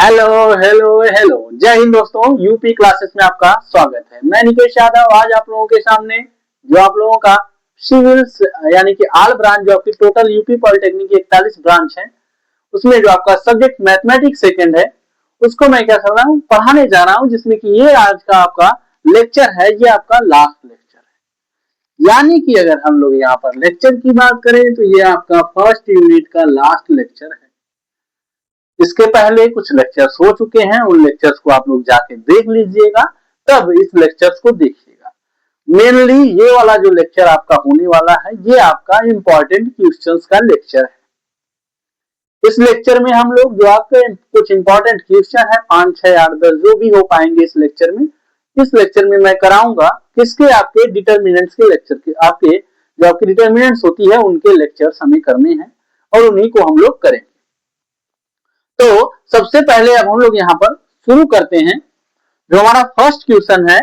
Hello hello hello, जय हिंद दोस्तों। UP classes में आपका स्वागत है। मैं निकेश यादव आज आप लोगों के सामने जो आप लोगों का सिविल्स यानी कि आल ब्रांच जो आपकी टोटल यूपी पॉलिटेक्निक की 41 ब्रांच है उसमें जो आपका सब्जेक्ट मैथमेटिक्स सेकंड है उसको मैं क्या कर रहा हूँ पढ़ाने जा रहा हूँ, जिसमें कि ये आज का आपका लेक्चर है, ये आपका लास्ट लेक्चर है। यानी कि अगर हम लोग यहाँ पर लेक्चर की बात करें तो ये आपका फर्स्ट यूनिट का लास्ट लेक्चर है। इसके पहले कुछ लेक्चर्स हो चुके हैं, उन लेक्चर्स को आप लोग जाके देख लीजिएगा, तब इस लेक्चर्स को देखिएगा। मेनली ये वाला जो लेक्चर आपका होने वाला है ये आपका इंपॉर्टेंट क्वेश्चंस का लेक्चर है। इस लेक्चर में हम लोग जो आपके कुछ इंपॉर्टेंट क्वेश्चन है 5, 6, 8, 10 जो भी हो पाएंगे इस लेक्चर में मैं कराऊंगा किसके आपके डिटर्मिनेंट्स के लेक्चर के, आपके जो आपकी डिटर्मिनेंट्स होती है उनके लेक्चर्स हमें करने हैं और उन्हीं को हम लोग करेंगे। तो सबसे पहले अब हम लोग यहाँ पर शुरू करते हैं। जो हमारा फर्स्ट क्वेश्चन है,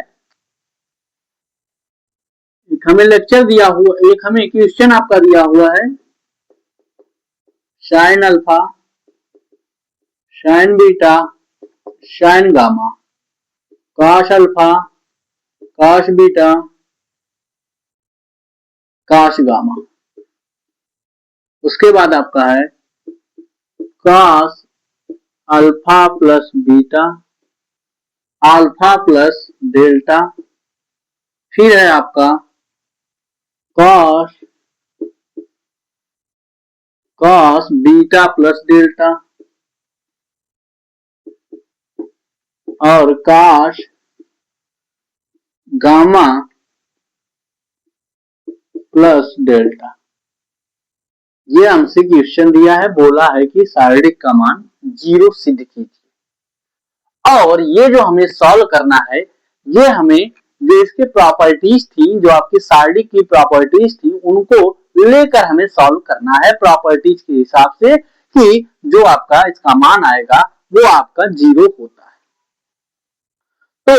एक हमें लेक्चर दिया हुआ, एक हमें क्वेश्चन आपका दिया हुआ है sign alpha, sign beta, sign gamma, cos alpha, cos beta, cos gamma. उसके बाद आपका है cos alpha plus beta, alpha plus delta, फिर है आपका कॉस बीटा प्लस डेल्टा और कॉस गामा प्लस डेल्टा। ये हमसे क्वेश्चन दिया है, बोला है कि शारीरिक का मान 0 सिद्ध कीजिए और ये जो हमें सॉल्व करना है ये हमें जो इसके प्रॉपर्टीज थी, जो आपकी शारीरिक की प्रॉपर्टीज थी उनको लेकर हमें सॉल्व करना है प्रॉपर्टीज के हिसाब से कि जो आपका इसका मान आएगा वो आपका 0 होता है। तो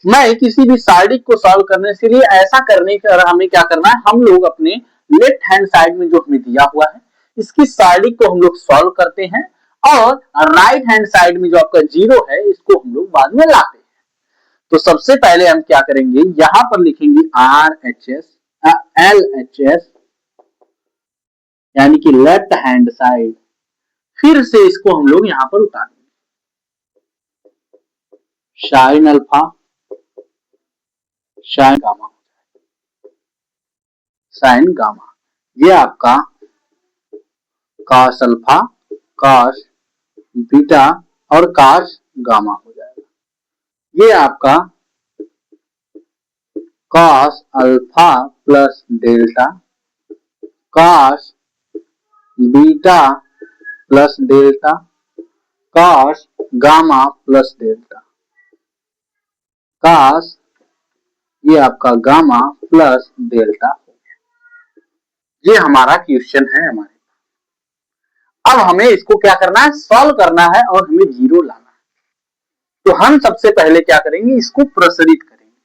मैं किसी भी शारीरिक को सॉल्व करने के लिए ऐसा करने का हमें क्या करना है, हम लोग अपने लेफ्ट हैंड साइड में जो हमें दिया हुआ है इसकी शारीरिक को हम लोग सॉल्व करते हैं और राइट हैंड साइड में जो आपका 0 है इसको हम लोग बाद में लाते हैं। तो सबसे पहले हम क्या करेंगे, यहां पर लिखेंगे LHS यानी कि लेफ्ट हैंड साइड, फिर से इसको हम लोग यहां पर उतारेंगे sine alpha, sine gamma, sine gamma. ये आपका कॉस अल्फा, कॉस बीटा और कॉस गामा हो जाएगा। ये आपका cos alpha plus delta, cos beta plus delta, cos gamma plus delta, cos ये आपका गामा प्लस डेल्टा हो गया। ये हमारा क्वेश्चन है हमारे। अब हमें इसको क्या करना है, सॉल्व करना है और हमें 0 लाना है। तो हम सबसे पहले क्या करेंगे, इसको प्रसारित करेंगे,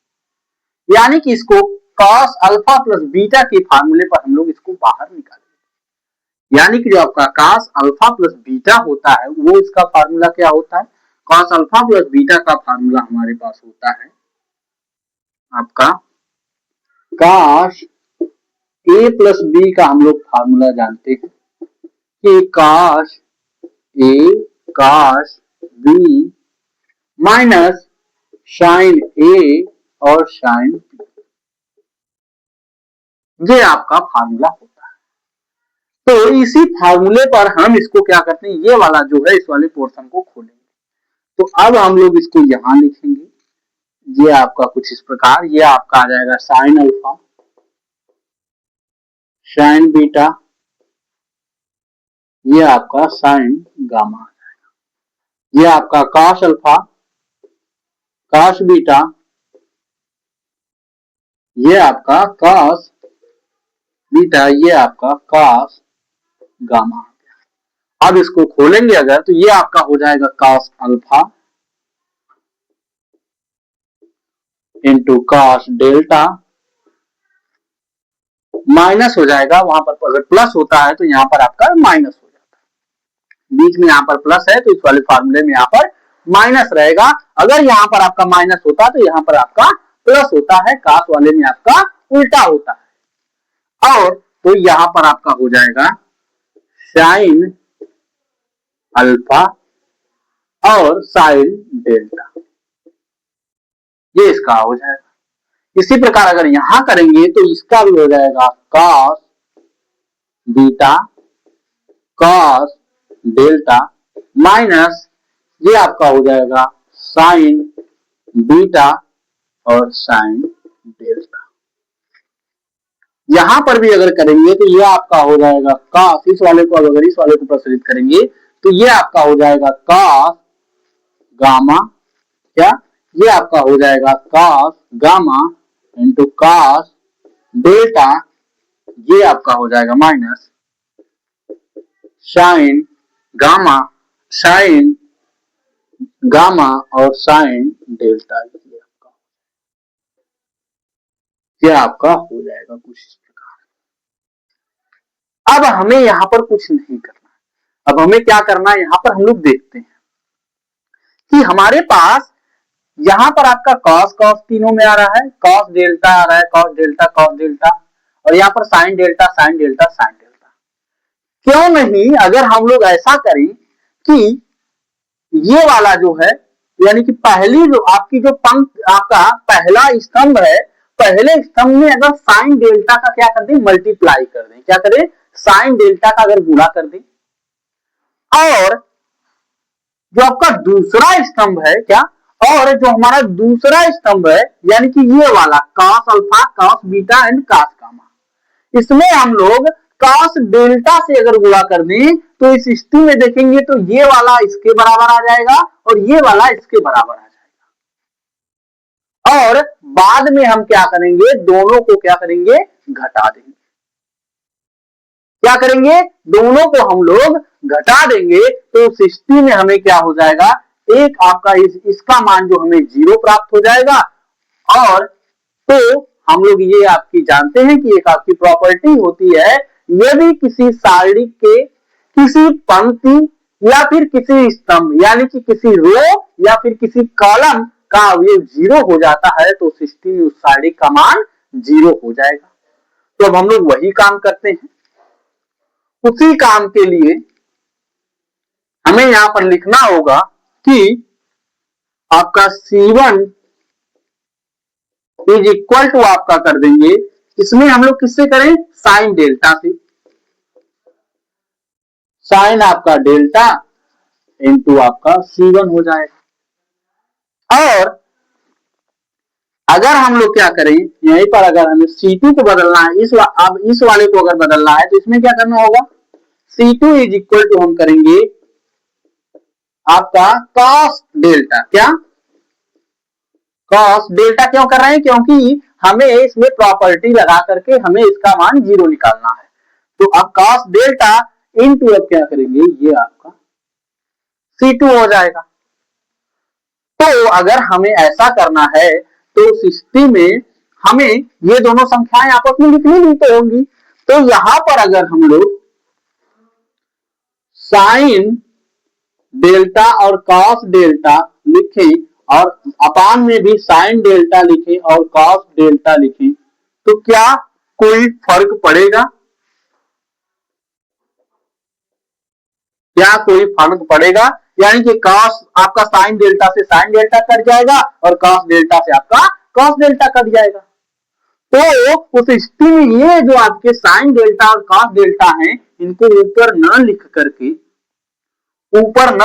यानी कि इसको कॉस अल्फा प्लस बीटा के फार्मूले पर हम लोग इसको बाहर निकालेंगे। यानी कि जो आपका कॉस अल्फा प्लस बीटा होता है वो इसका फार्मूला क्या होता है, कॉस अल्फा प्लस बीटा का फार्मूला हमारे पास होता है आपका कॉस ए प्लस बी का हम लोग फार्मूला जानते हैं कि cos A cos B minus sign ए और साइन बी, ये आपका फार्मूला होता है। तो इसी फार्मूले पर हम इसको क्या करते हैं, ये वाला जो है इस वाले पोर्शन को खोलेंगे। तो अब हम लोग इसको यहां लिखेंगे, ये आपका कुछ इस प्रकार, ये आपका आ जाएगा साइन अल्फा, साइन बीटा, ये आपका साइन गामा आ जाएगा। ये आपका कॉस अल्फा, कॉस बीटा, ये आपका कॉस बीटा, ये आपका कॉस गामा। अब इसको खोलेंगे अगर तो ये आपका हो जाएगा cos alpha into cos delta, minus हो जाएगा, वहां पर अगर प्लस होता है तो यहां पर आपका माइनस हो जाता है, बीच में यहां पर प्लस है तो इस वाले फार्मूले में यहां पर माइनस रहेगा। अगर यहाँ पर आपका माइनस होता तो यहाँ पर आपका प्लस होता है, कास वाले में आपका उल्टा होता है। और तो यहाँ पर आपका हो जाएगा साइन अल्फा और साइन डेल्टा, ये इसका हो जाएगा। इसी प्रकार अगर यहां करेंगे तो इसका भी हो जाएगा cos beta cos delta minus ये आपका हो जाएगा साइन बीटा और साइन डेल्टा। यहां पर भी अगर करेंगे तो ये आपका हो जाएगा कॉस, इस वाले को अगर इस वाले को प्रसारित करेंगे तो ये आपका हो जाएगा कॉस गामा, क्या ये आपका हो जाएगा cos gamma into cos delta, ये आपका हो जाएगा माइनस साइन गामा और साइन डेल्टा, ये आपका हो जाएगा कुछ इस प्रकार। अब हमें यहां पर कुछ नहीं करना, अब हमें क्या करना है, यहां पर हम लोग देखते हैं कि हमारे पास यहां पर आपका कॉस कॉस तीनों में आ रहा है, कॉस डेल्टा आ रहा है, कॉस डेल्टा, और यहाँ पर sign delta sign delta sine delta. क्यों नहीं अगर हम लोग ऐसा करें कि ये वाला जो है यानी कि पहली जो आपकी जो पंक्ति आपका पहला स्तंभ है, पहले स्तंभ में अगर साइन डेल्टा का क्या कर दें, मल्टीप्लाई कर दें, क्या करें, साइन डेल्टा का अगर गुणा कर दें। और जो आपका दूसरा स्तंभ है क्या, और जो हमारा दूसरा स्तंभ है यानी कि ये वाला cos alpha cos beta and cos gamma, इसमें हम लोग कॉस डेल्टा से अगर गुणा कर दें तो इस स्थिति में देखेंगे तो ये वाला इसके बराबर आ जाएगा और ये वाला इसके बराबर आ जाएगा। और बाद में हम क्या करेंगे, दोनों को क्या करेंगे, घटा देंगे। क्या करेंगे, दोनों को हम लोग घटा देंगे तो उस स्थिति में हमें क्या हो जाएगा, एक आपका इसका मान जो हमें 0 प्राप्त हो जाएगा। और तो हम लोग ये आपकी जानते हैं कि एक आपकी प्रॉपर्टी होती है, यदि किसी सारणी के किसी पंक्ति या फिर किसी स्तंभ यानी कि किसी रो या फिर किसी कॉलम का अवयव 0 हो जाता है तो उस स्थिति में उस सारणी का मान 0 हो जाएगा। तो अब हम लोग वही काम करते हैं। उसी काम के लिए हमें यहां पर लिखना होगा कि आपका C1 इज इक्वल टू आपका कर देंगे, इसमें हम लोग किससे करें, साइन डेल्टा से, साइन आपका डेल्टा इंटू आपका C1 हो जाएगा। और अगर हम लोग क्या करें, यहीं पर अगर हमें C2 को बदलना है, अब इस वाले को अगर बदलना है तो इसमें क्या करना होगा, C2 इज इक्वल टू हम करेंगे आपका कॉस डेल्टा, क्या कॉस डेल्टा क्यों कर रहे हैं, क्योंकि हमें इसमें प्रॉपर्टी लगा करके हमें इसका मान 0 निकालना है। तो अब कॉस डेल्टा इनटू अब क्या करेंगे, ये आपका C2 हो जाएगा। तो अगर हमें ऐसा करना है तो उस स्थिति में हमें ये दोनों संख्याएं आपस में लिखनी भी तो होंगी। तो यहां पर अगर हम लोग साइन डेल्टा और कॉस डेल्टा लिखें और अपान में भी साइन डेल्टा लिखें और कॉस डेल्टा लिखें तो क्या कोई फर्क पड़ेगा, क्या कोई फर्क पड़ेगा, यानी कि कॉस आपका साइन डेल्टा से साइन डेल्टा कट जाएगा और कॉस डेल्टा से आपका कॉस डेल्टा कट जाएगा। तो उस स्थिति में ये जो आपके साइन डेल्टा और कॉस डेल्टा हैं इनको ऊपर न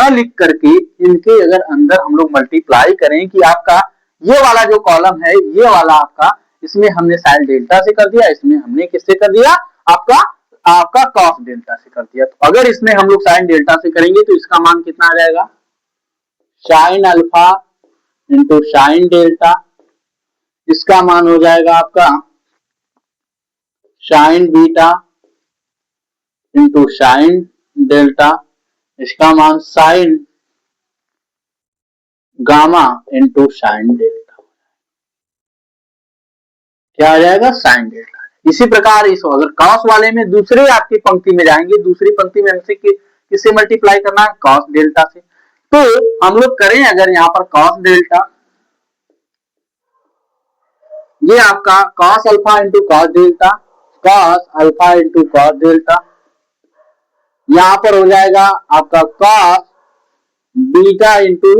लिख करके इनके अगर अंदर हम लोग मल्टीप्लाई करें कि आपका ये वाला जो कॉलम है ये वाला आपका, इसमें हमने साइन डेल्टा से कर दिया, इसमें हमने किससे कर दिया, आपका कॉस डेल्टा से कर दिया। तो अगर इसमें हम लोग साइन डेल्टा से करेंगे तो इसका मान कितना आ जाएगा, sine alpha into sine delta, इसका मान हो जाएगा आपका sign beta into sine delta, इसका मान sign gamma into sine delta, क्या आ जाएगा, साइन डेल्टा। इसी प्रकार इस अगर कॉस वाले में दूसरे आपकी पंक्ति में जाएंगे, दूसरी पंक्ति में हमसे किससे मल्टीप्लाई करना है, कॉस डेल्टा से। तो हम लोग करें अगर यहाँ पर कॉस डेल्टा, ये आपका cos alpha into cos delta, cos alpha into cos delta, यहां पर हो जाएगा आपका cos beta into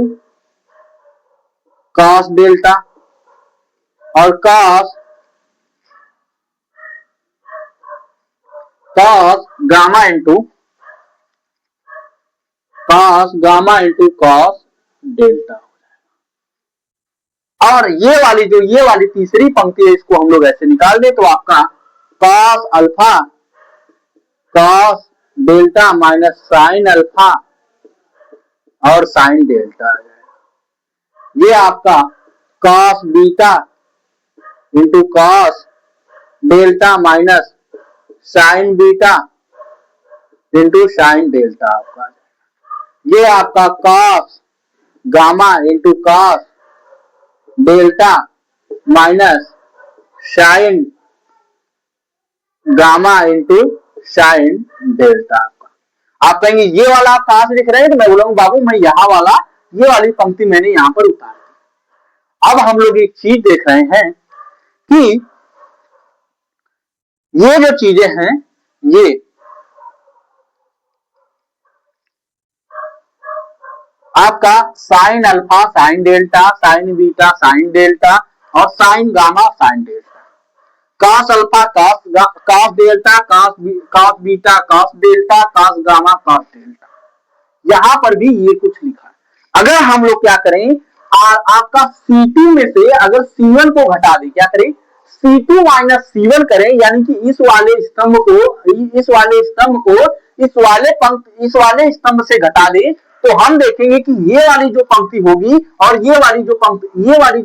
cos delta और cos gamma into cos delta. और ये वाली तीसरी पंक्ति है, इसको हम लोग ऐसे निकाल दे तो आपका cos alpha cos delta minus sine alpha और साइन डेल्टा आ जाएगा। ये आपका cos beta into cos delta minus sign beta into sine delta आपका। ये आपका cos gamma into cos delta minus sign gamma into sine delta आपका। आप कहेंगे ये वाला आप कहां से लिख रहे हैं, तो मैं बोलूंगा बाबू मैं यहां वाला ये वाली पंक्ति मैंने यहां पर उतार दी। अब हम लोग एक चीज देख रहे हैं कि ये जो चीजें हैं ये आपका sine alpha sine delta, sine beta sine delta और sine gamma sine delta, cos alpha cos delta, cos beta cos delta, cos gamma cos delta, यहां पर भी ये कुछ लिखा है। अगर हम लोग क्या करें, आपका C2 में से अगर C1 को घटा दें, क्या करें C2 माइनस C1 करें, यानी कि इस वाले स्तंभ को इस वाले स्तंभ से घटा दें, तो हम देखेंगे कि ये वाली जो पंक्ति होगी और ये वाली जो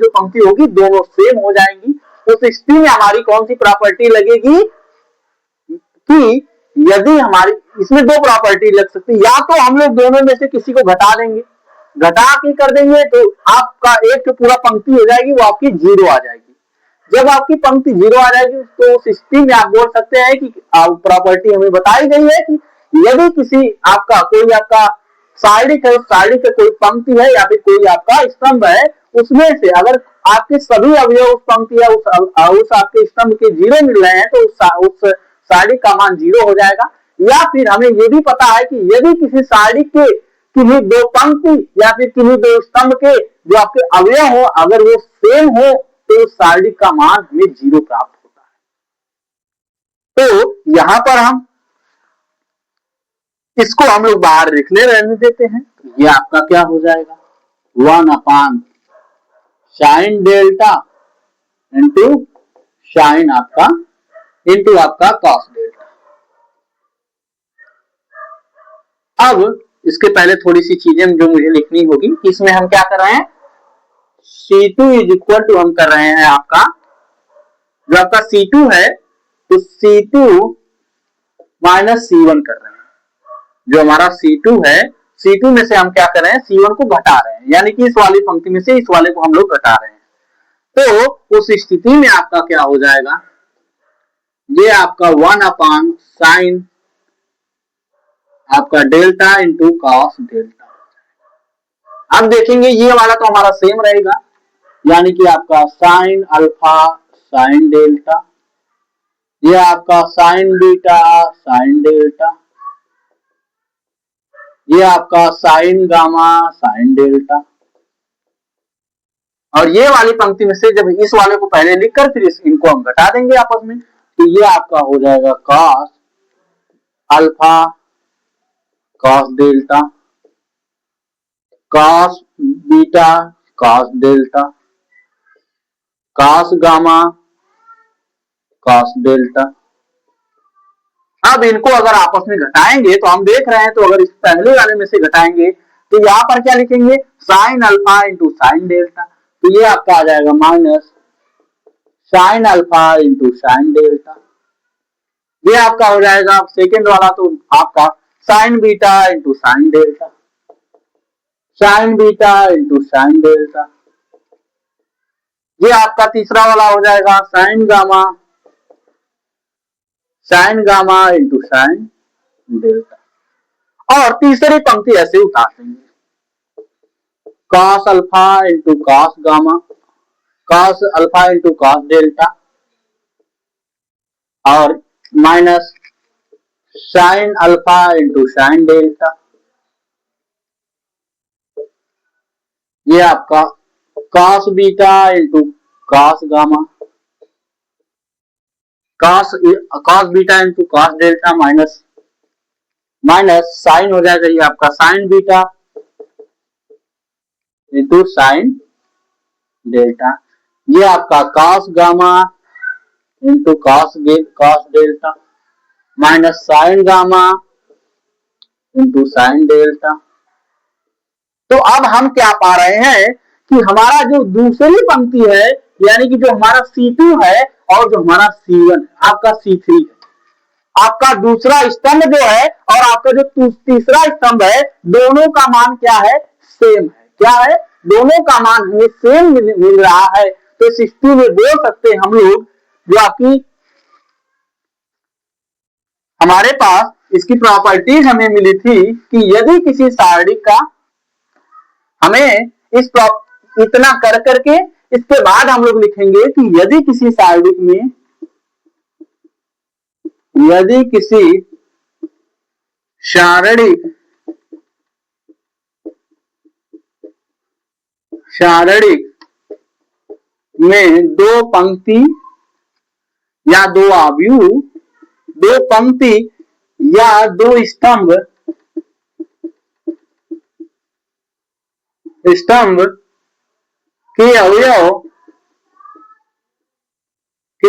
पंक्ति होगी दोनों सेम हो जाएंगी। उस स्थिति में हमारी कौन सी प्रॉपर्टी लगेगी कि यदि हमारी इसमें दो प्रॉपर्टी लग सकती है, या तो हम लोग दोनों में से किसी को घटा देंगे, घटा के कर देंगे तो आपका एक जो पूरा पंक्ति हो जाएगी वो आपकी जीरो आ जाएगी। जब आपकी पंक्ति जीरो आ जाएगी तो उस स्थिति में आप बोल सकते हैं कि प्रॉपर्टी हमें बताई गई है कि यदि किसी आपका कोई आपका सारिक है, उस सारिक का कोई पंक्ति है या फिर कोई आपका स्तंभ है, उसमें से अगर आपके सभी अवयव उस पंक्ति या उस आपके स्तंभ के जीरो मिल रहे हैं तो उस सारिक का मान जीरो हो जाएगा। या फिर हमें ये भी पता है कि यदि किसी सारिक के किन्हीं दो पंक्ति या फिर किन्हीं दो स्तंभ के जो आपके अवयव हो अगर वो सेम हो तो उस सारिक का मान हमें जीरो प्राप्त होता है। तो यहां पर हम इसको हम लोग बाहर लिखने रहने देते हैं, ये आपका क्या हो जाएगा 1 साइन डेल्टा इंटू साइन आपका इंटू आपका कॉस डेल्टा। अब इसके पहले थोड़ी सी चीजें जो मुझे लिखनी होगी, इसमें हम क्या कर रहे हैं C2 इज इक्वल टू हम कर रहे हैं आपका जो आपका C2 है तो C2 माइनस C1 कर रहे हैं। जो हमारा C2 है C2 में से हम क्या कर रहे हैं C1 को घटा रहे हैं, यानी कि इस वाली पंक्ति में से इस वाले को हम लोग घटा रहे हैं। तो उस स्थिति में आपका क्या हो जाएगा, ये आपका 1 साइन आपका डेल्टा इंटू कॉस डेल्टा। अब देखेंगे ये वाला तो हमारा सेम रहेगा, यानी कि आपका साइन अल्फा साइन डेल्टा, ये आपका साइन बीटा साइन डेल्टा, ये आपका साइन गामा साइन डेल्टा, और ये वाली पंक्ति में से जब इस वाले को पहले लिखकर फिर इनको हम घटा देंगे आपस में, तो ये आपका हो जाएगा cos alpha cos delta, cos beta cos delta, cos gamma cos delta. अब इनको अगर आपस में घटाएंगे तो हम देख रहे हैं, तो अगर इस पहले वाले में से घटाएंगे तो यहां पर क्या लिखेंगे sine alpha into sine delta, तो ये आपका आ जाएगा minus sine alpha into sine delta. ये आपका हो जाएगा सेकेंड वाला तो आपका sign beta into sine delta, sine beta into sine delta. ये आपका तीसरा वाला हो जाएगा sign gamma into sine delta. और तीसरी पंक्ति ऐसे उतार देंगे। cos alpha into cos gamma, cos alpha into cos delta और minus sin alpha into sin delta. ये आपका cos beta into cos gamma, cos beta into cos delta minus sine हो जाएगा ये आपका sin beta into sin delta. ये आपका cos gamma into cos delta minus sin gamma into sin delta. तो अब हम क्या पा रहे हैं कि हमारा जो दूसरी पंक्ति है यानी कि जो हमारा C2 है और जो हमारा C1 आपका C3 है, आपका दूसरा स्तंभ जो है और आपका जो तीसरा स्तंभ है, दोनों का मान क्या है? सेम है। क्या है? दोनों का मान हमें सेम मिल रहा है। तो 60 में बोल सकते हैं हम लोग, जो आपकी हमारे पास इसकी प्रॉपर्टीज हमें मिली थी कि यदि किसी सारणी का हमें इतना कर करके इसके बाद हम लोग लिखेंगे कि यदि किसी सारणी में यदि किसी शारीरिक में दो पंक्ति या दो आव्यूह, दो पंक्ति या दो स्तंभ के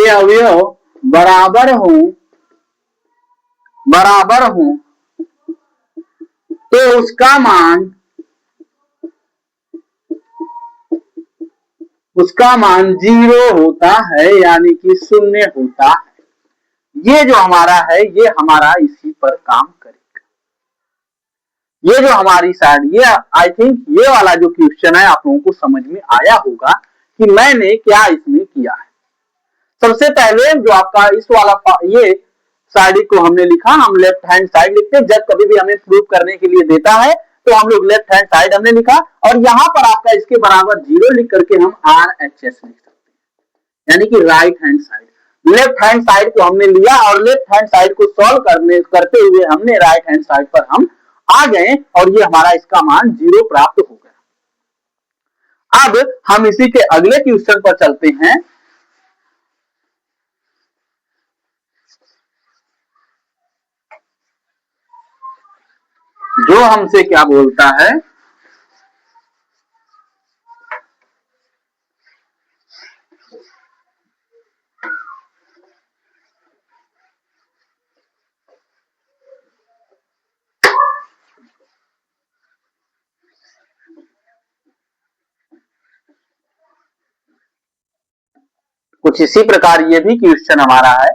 अवयव बराबर हों तो उसका मान 0 होता है, यानी कि 0 होता है। ये जो हमारा है ये हमारा इसी पर काम करेगा। ये जो हमारी साइड, ये आई थिंक ये वाला जो क्वेश्चन है आप लोगों को समझ में आया होगा कि मैंने क्या इसमें किया है। सबसे पहले जो आपका इस वाला ये साइड को हमने लिखा, हम लेफ्ट हैंड साइड लिखते हैं जब कभी भी हमें प्रूव करने के लिए देता है तो हम लोग लेफ्ट हैंड साइड हमने लिखा और यहां पर आपका इसके बराबर 0 लिख करके हम RHS लिख सकते हैं, यानी कि right hand side. Left hand side को हमने लिया और लेफ्ट हैंड साइड को सॉल्व करते हुए हमने राइट हैंड साइड पर हम आ गए और ये हमारा इसका मान 0 प्राप्त हो गया। अब हम इसी के अगले क्वेश्चन पर चलते हैं। जो हमसे क्या बोलता है, कुछ इसी प्रकार ये भी क्वेश्चन हमारा है।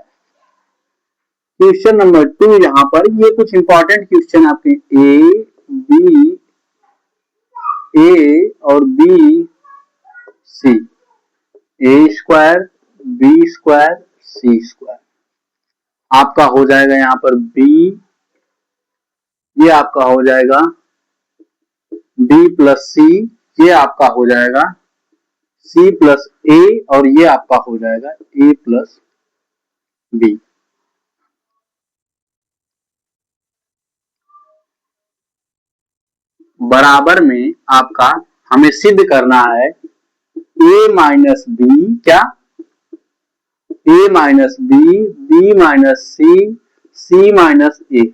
क्वेश्चन नंबर 2 यहां पर ये कुछ इंपॉर्टेंट क्वेश्चन आपके ए और B C, A square B square C square आपका हो जाएगा यहां पर बी, ये आपका हो जाएगा बी प्लस सी, ये आपका हो जाएगा सी प्लस ए और ये आपका हो जाएगा ए प्लस बी। बराबर में आपका हमें सिद्ध करना है ए माइनस बी, क्या ए minus b, b minus c, c minus a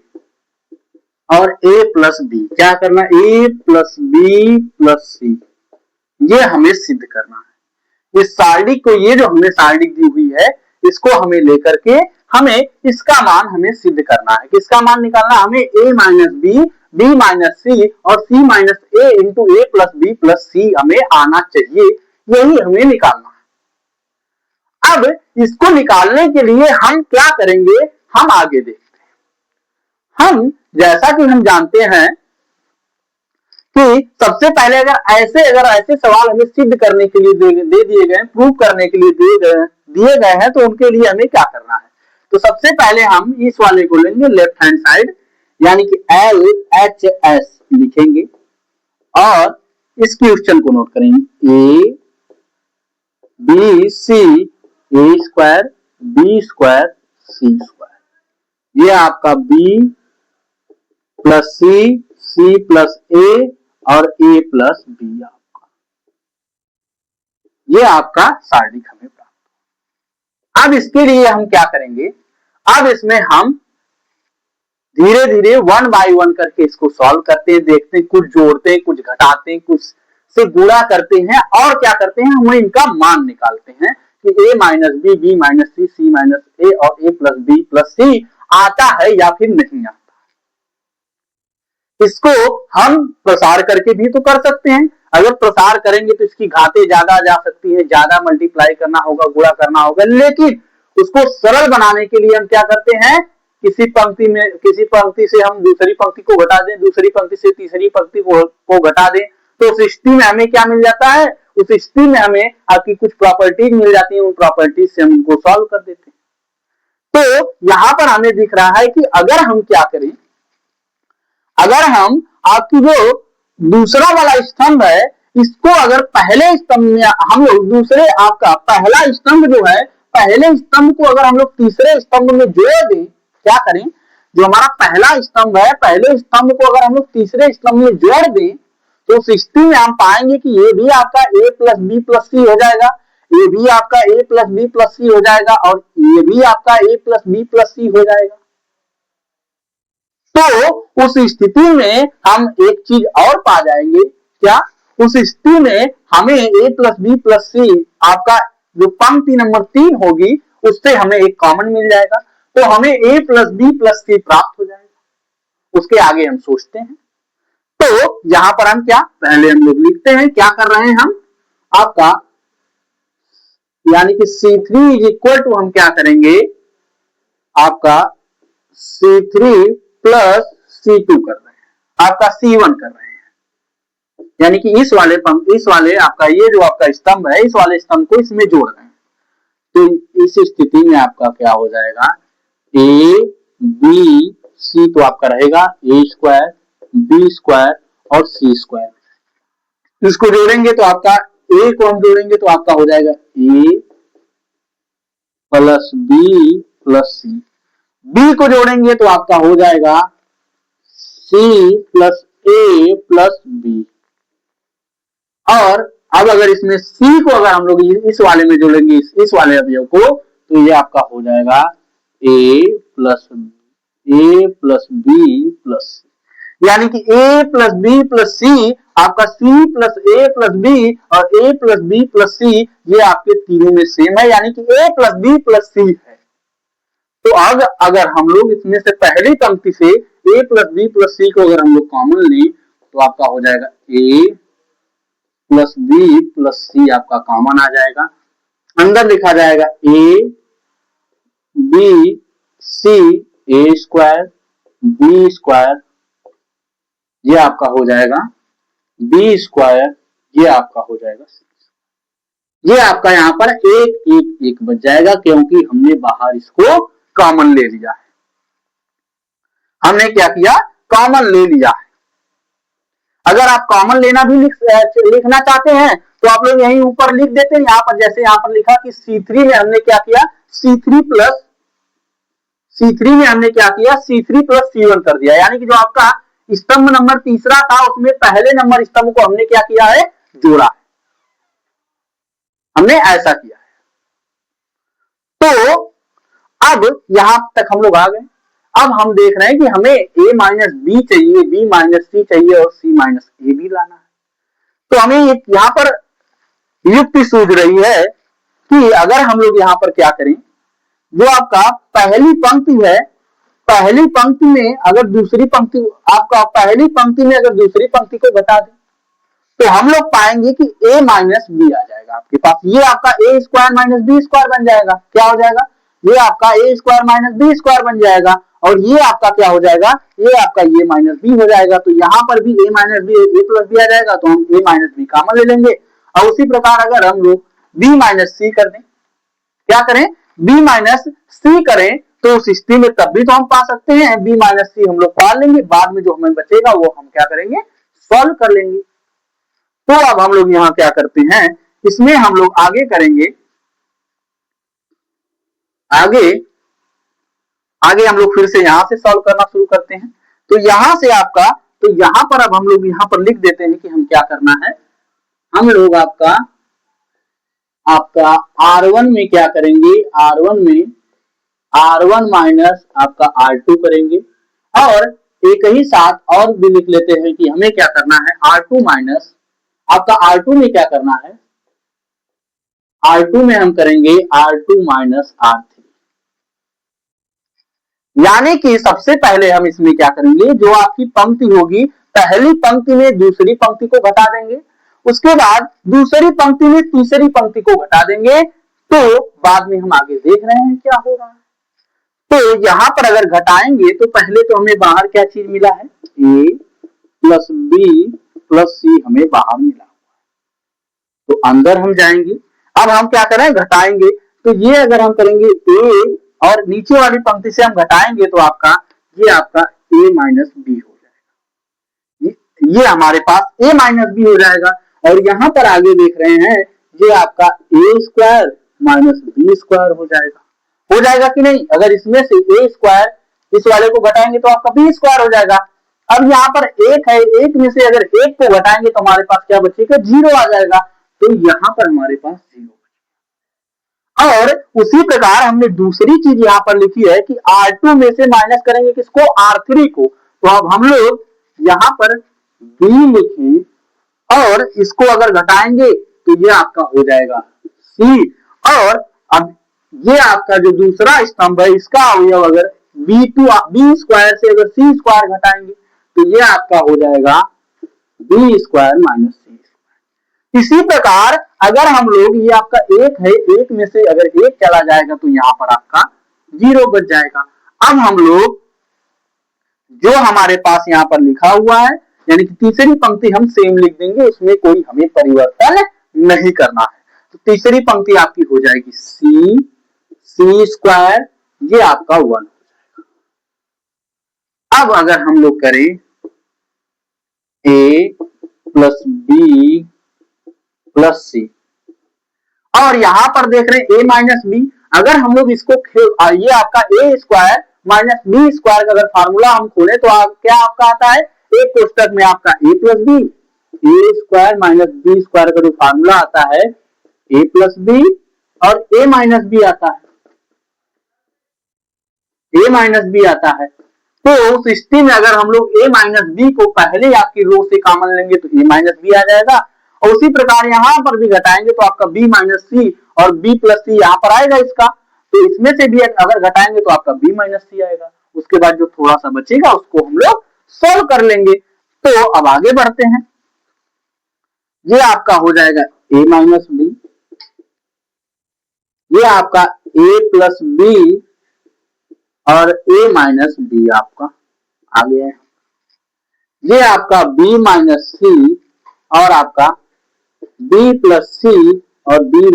और ए प्लस बी। क्या करना? ए प्लस बी प्लस सी, ये हमें सिद्ध करना है। इस सारणी को, ये जो हमने सारणी दी हुई है इसको हमें लेकर के हमें इसका मान हमें सिद्ध करना है। किसका मान निकालना? हमें ए minus b, b minus c और सी माइनस ए इंटू ए प्लस बी प्लस सी हमें आना चाहिए, यही हमें निकालना है। अब इसको निकालने के लिए हम क्या करेंगे, हम आगे देखते हैं। हम जैसा कि हम जानते हैं कि सबसे पहले अगर ऐसे सवाल हमें सिद्ध करने के लिए दे दिए गए, प्रूव करने के लिए दिए गए हैं तो उनके लिए हमें क्या करना है। तो सबसे पहले हम इस वाले को लेंगे लेफ्ट हैंड साइड, यानी कि LHS लिखेंगे और इस क्वेश्चन को नोट करेंगे, A B C A square B square C square, ये आपका B plus C plus A और ए प्लस बी, आपका ये आपका सारणिक हमें प्राप्त। अब इसके लिए हम क्या करेंगे, अब इसमें हम धीरे धीरे वन बाय वन करके इसको सॉल्व करते हैं, देखते हैं, कुछ जोड़ते हैं, कुछ घटाते हैं, कुछ से गुणा करते हैं और क्या करते हैं, हम इनका मान निकालते हैं कि a minus b, b minus c, c minus a और a plus B plus c आता है या फिर नहीं आता। इसको हम प्रसार करके भी तो कर सकते हैं, अगर प्रसार करेंगे तो इसकी घातें ज्यादा जा सकती है, ज्यादा मल्टीप्लाई करना होगा, गुणा करना होगा, लेकिन उसको सरल बनाने के लिए हम क्या करते हैं, किसी पंक्ति से हम दूसरी पंक्ति को घटा दें, दूसरी पंक्ति से तीसरी पंक्ति को घटा दें, तो उस स्थिति में हमें क्या मिल जाता है, उस स्थिति में हमें आपकी कुछ प्रॉपर्टीज मिल जाती है, उन प्रॉपर्टीज से हम इनको सॉल्व कर देते हैं। तो यहां पर हमें दिख रहा है कि अगर हम क्या करें, अगर हम आपकी जो दूसरा वाला स्तंभ है, इसको अगर पहले स्तंभ में हम लोग दूसरे आपका पहला स्तंभ जो है, पहले स्तंभ को अगर हम लोग तीसरे स्तंभ में जोड़ दें, क्या करें, जो हमारा पहला स्तंभ है, पहले स्तंभ को अगर हम लोग तीसरे स्तंभ में जोड़ दें, तो उस स्थिति में हम पाएंगे कि ये भी आपका a प्लस बी प्लस सी हो जाएगा, ये भी आपका a प्लस बी प्लस सी हो जाएगा और ये भी आपका a प्लस बी प्लस सी हो जाएगा। तो उस स्थिति में हम एक चीज और पा जाएंगे, क्या, उस स्थिति में हमें a plus B plus C आपका जो पंक्ति नंबर 3 होगी उससे हमें एक कॉमन मिल जाएगा, तो हमें a प्लस बी प्लस सी प्राप्त हो जाएगा। उसके आगे हम सोचते हैं, तो यहां पर हम क्या, पहले हम लोग लिखते हैं, क्या कर रहे हैं हम, आपका यानी कि C3 इज इक्वल टू हम क्या करेंगे, आपका C3 प्लस C2 कर रहे हैं, आपका C1 कर रहे हैं, यानी कि इस वाले आपका ये जो आपका स्तंभ है, इस वाले स्तंभ को इसमें जोड़ रहे हैं। तो इस स्थिति में आपका क्या हो जाएगा, A B C तो आपका रहेगा A स्क्वायर बी स्क्वायर और सी स्क्वायर, इसको जोड़ेंगे तो आपका a को हम जोड़ेंगे तो आपका हो जाएगा a plus B plus C, b को जोड़ेंगे तो आपका हो जाएगा c plus a plus B, और अब अगर इसमें c को अगर हम लोग इस वाले में जोड़ेंगे, इस वाले अवयव को, तो ये आपका हो जाएगा a plus B plus C, यानी कि a plus B plus C आपका c plus a plus B और a plus B plus C, ये आपके तीनों में सेम है, यानी कि a plus B plus C है। तो अगर हम लोग इसमें से पहली पंक्ति से a प्लस बी प्लस सी को अगर हम लोग कॉमन लें, तो आपका हो जाएगा a plus B plus C आपका कॉमन आ जाएगा, अंदर लिखा जाएगा a B C A square B square, ये आपका हो जाएगा बी स्क्वायर, ये आपका हो जाएगा ये आपका यहाँ पर एक बच जाएगा, क्योंकि हमने बाहर इसको कॉमन ले लिया है, हमने क्या किया, कॉमन ले लिया है। अगर आप कॉमन लेना भी लिखना चाहते हैं तो आप लोग यहीं ऊपर लिख देते हैं, यहाँ पर जैसे यहाँ पर लिखा कि C3 में हमने क्या किया, C3 में हमने क्या किया, C3 प्लस C1 कर दिया, यानी कि जो आपका स्तंभ नंबर तीसरा था उसमें पहले नंबर स्तंभ को हमने क्या किया है, जोड़ा है, हमने ऐसा किया है। तो अब यहां तक हम लोग आ गए, अब हम देख रहे हैं कि हमें a माइनस बी चाहिए, b माइनस सी चाहिए और c माइनस ए भी लाना है। तो हमें यहां पर युक्ति सूझ रही है कि अगर हम लोग यहां पर क्या करें, जो आपका पहली पंक्ति है, पहली पंक्ति में अगर दूसरी पंक्ति, आपका पहली पंक्ति में अगर दूसरी पंक्ति को बता दें, तो हम लोग पाएंगे कि a माइनस बी आ जाएगा आपके पास, ये आपका a square minus B square बन जाएगा, क्या हो जाएगा, ये आपका a square minus B square बन जाएगा, और ये आपका क्या हो जाएगा, ये आपका a माइनस बी हो जाएगा। तो यहाँ पर भी a minus b a plus b आ जाएगा, तो हम a माइनस बी कॉमन ले लेंगे, और उसी प्रकार अगर हम लोग b माइनस सी कर दें, क्या करें, b माइनस सी करें, तो उस स्थिति में तब भी तो हम पा सकते हैं, b माइनस सी हम लोग पा लेंगे, बाद में जो हमें बचेगा वो हम क्या करेंगे, सॉल्व कर लेंगे। तो अब हम लोग यहाँ क्या करते हैं, इसमें हम लोग आगे करेंगे, आगे आगे हम लोग फिर से यहां से सॉल्व करना शुरू करते हैं। तो यहां से आपका, तो यहां पर अब हम लोग यहां पर लिख देते हैं कि हम क्या करना है, हम लोग आपका R1 में क्या करेंगे, R1 में R1 माइनस आपका R2 करेंगे, और एक ही साथ और भी लिख लेते हैं कि हमें क्या करना है, R2 माइनस आपका R2 में क्या करना है, R2 में हम करेंगे R2 माइनस R3। यानी कि सबसे पहले हम इसमें क्या करेंगे, जो आपकी पंक्ति होगी, पहली पंक्ति में दूसरी पंक्ति को घटा देंगे, उसके बाद दूसरी पंक्ति में तीसरी पंक्ति को घटा देंगे, तो बाद में हम आगे देख रहे हैं क्या हो रहा है। तो यहां पर अगर घटाएंगे तो पहले तो हमें बाहर क्या चीज मिला है, a प्लस बी प्लस सी हमें बाहर मिला, तो अंदर हम जाएंगे, अब हम क्या करें, घटाएंगे, तो ये अगर हम करेंगे a और नीचे वाली पंक्ति से हम घटाएंगे तो आपका ये आपका a माइनस बी हो जाएगा, ये हमारे पास a माइनस बी हो जाएगा। और यहां पर आगे देख रहे हैं, ये आपका a square minus B square हो जाएगा कि नहीं। अगर इसमें से a स्क्वायर इस वाले को घटाएंगे तो आपका बी स्क्वायर हो जाएगा। अब यहाँ पर एक है, एक में से अगर एक को घटाएंगे तो हमारे पास क्या बचेगा, जीरो आ जाएगा, तो यहाँ पर हमारे पास जीरो। और उसी प्रकार हमने दूसरी चीज यहाँ पर लिखी है कि R2 में से माइनस करेंगे किसको, R3 को, तो अब हम लोग यहाँ पर B लिखें और इसको अगर घटाएंगे तो ये आपका हो जाएगा C। और अब ये आपका जो दूसरा स्तंभ है, इसका अवयव अगर B स्क्वायर से अगर C स्क्वायर घटाएंगे तो ये आपका हो जाएगा B स्क्वायर माइनस C। इसी प्रकार अगर हम लोग, ये आपका एक है, एक में से अगर एक चला जाएगा तो यहाँ पर आपका जीरो बच जाएगा। अब हम लोग जो हमारे पास यहाँ पर लिखा हुआ है, यानी कि तीसरी पंक्ति हम सेम लिख देंगे, उसमें कोई हमें परिवर्तन नहीं करना है। तो तीसरी पंक्ति आपकी हो जाएगी C स्क्वायर, ये आपका 1 हो जाएगा। अब अगर हम लोग करें a प्लस बी प्लस सी, और यहां पर देख रहे हैं a माइनस बी, अगर हम लोग इसको, ये आपका a square minus B square का अगर फार्मूला हम खोले तो क्या आपका आता है, एक कोष्टक में आपका a plus B, A square minus B square का जो फार्मूला आता है a प्लस बी, और a माइनस बी आता है, a माइनस बी आता है। तो उस स्थिति में अगर हम लोग a माइनस बी को पहले आपकी रो से कॉमन लेंगे तो a माइनस बी आ जाएगा, और उसी प्रकार यहां पर भी घटाएंगे तो आपका b माइनस सी और b प्लस सी यहां पर आएगा इसका, तो इसमें से भी अगर घटाएंगे तो आपका b माइनस सी आएगा। उसके बाद जो थोड़ा सा बचेगा उसको हम लोग सोल्व कर लेंगे। तो अब आगे बढ़ते हैं, ये आपका हो जाएगा a माइनस बी, ये आपका a प्लस बी और a माइनस बी आपका आ गया है, ये आपका b माइनस सी और आपका b प्लस सी और b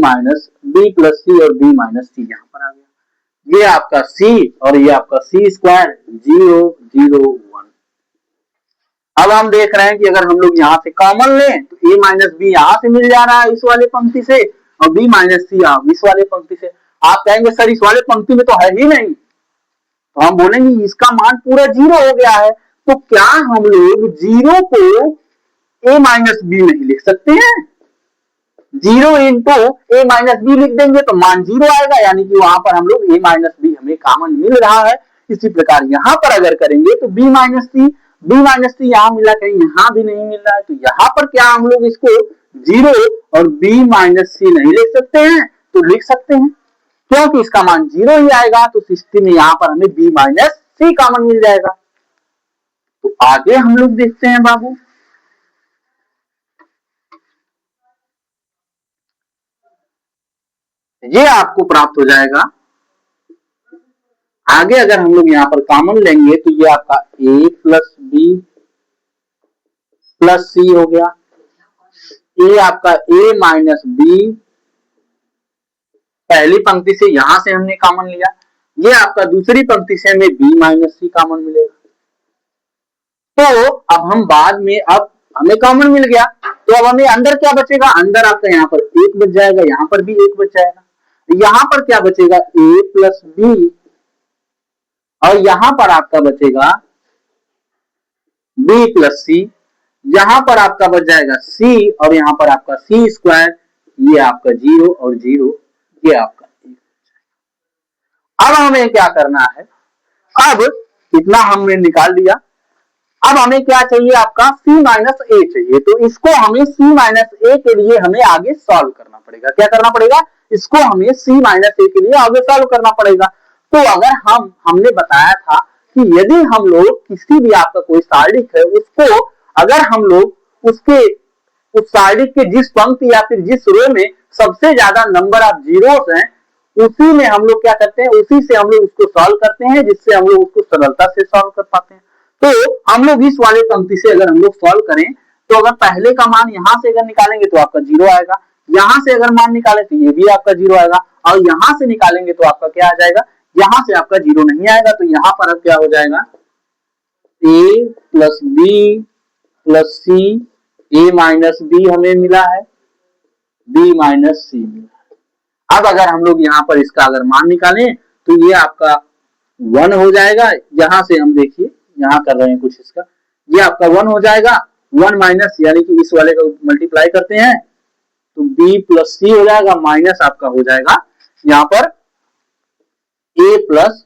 प्लस सी और b माइनस सी यहाँ पर आ गया, ये आपका c और ये आपका c स्क्वायर 0 0 1। अब हम देख रहे हैं कि अगर हम लोग यहाँ से कॉमन लें तो a माइनस बी यहाँ से मिल जा रहा है इस वाले पंक्ति से, और b माइनस सी इस वाले पंक्ति से। आप कहेंगे सर इस वाले पंक्ति में तो है ही नहीं, तो हम बोलेंगे इसका मान पूरा जीरो हो गया है, तो क्या हम लोग जीरो को a माइनस बी नहीं लिख सकते हैं, जीरो इंटू ए माइनस बी लिख देंगे तो मान जीरो आएगा, यानी कि वहां पर हम लोग a माइनस बी हमें कॉमन मिल रहा है। इसी प्रकार यहां पर अगर करेंगे तो b माइनस सी यहां मिला, कहीं यहां भी नहीं मिल रहा है, तो यहां पर क्या हम लोग इसको जीरो और b माइनस सी नहीं लिख सकते हैं, तो लिख सकते हैं, क्योंकि इसका मान जीरो ही आएगा, तो स्थिति में यहां पर हमें b माइनस सी कॉमन मिल जाएगा। तो आगे हम लोग देखते हैं बाबू, ये आपको प्राप्त हो जाएगा। आगे अगर हम लोग यहाँ पर कॉमन लेंगे तो ये आपका a प्लस बी प्लस सी हो गया, ये आपका a माइनस बी, पहली पंक्ति से यहां से हमने कॉमन लिया, ये आपका दूसरी पंक्ति से हमें b माइनस सी कॉमन मिलेगा। तो अब हम बाद में, अब हमें कॉमन मिल गया, तो अब हमें अंदर क्या बचेगा, अंदर आपका यहाँ पर एक बच जाएगा, यहाँ पर भी एक बच जाएगा, यहाँ पर क्या बचेगा a प्लस बी, और यहाँ पर आपका बचेगा b प्लस सी, यहाँ पर आपका बच जाएगा c, और यहाँ पर आपका सी स्क्वायर, ये आपका 0 और 0, ये आपका 1। अब हमें क्या करना है, अब इतना हमने निकाल दिया, अब हमें क्या चाहिए, आपका c माइनस ए चाहिए, तो इसको हमें c माइनस ए के लिए हमें आगे सॉल्व करना पड़ेगा। क्या करना पड़ेगा, इसको हमें c माइनस ए के लिए आगे सॉल्व करना पड़ेगा। तो अगर हमने बताया था कि यदि हम लोग किसी भी आपका कोई सारणिक है, उसको अगर हम लोग उसके उस सारणिक के जिस पंक्ति या फिर जिस रो में सबसे ज्यादा नंबर ऑफ जीरोस हैं, उसी में हम लोग क्या करते हैं, उसी से हम लोग उसको सॉल्व करते हैं, जिससे हम लोग उसको सरलता से सॉल्व कर पाते हैं। तो हम लोग इस वाले पंक्ति से अगर हम लोग सॉल्व करें, तो अगर पहले का मान यहां से अगर निकालेंगे तो आपका 0 आएगा, यहां से अगर मान निकाले तो ये भी आपका 0 आएगा, और यहां से निकालेंगे तो आपका क्या आ जाएगा, यहां से आपका 0 नहीं आएगा, तो यहां पर अब क्या हो जाएगा, a plus B plus C, a minus B हमें मिला है, b माइनस सी मिला। अब अगर हम लोग यहाँ पर इसका अगर मान निकालें तो ये आपका 1 हो जाएगा, यहां से हम देखिए यहां कर रहे हैं कुछ इसका, ये आपका 1 हो जाएगा, 1 माइनस यानी कि इस वाले को मल्टीप्लाई करते हैं तो b प्लस सी हो जाएगा, माइनस आपका हो जाएगा यहाँ पर a प्लस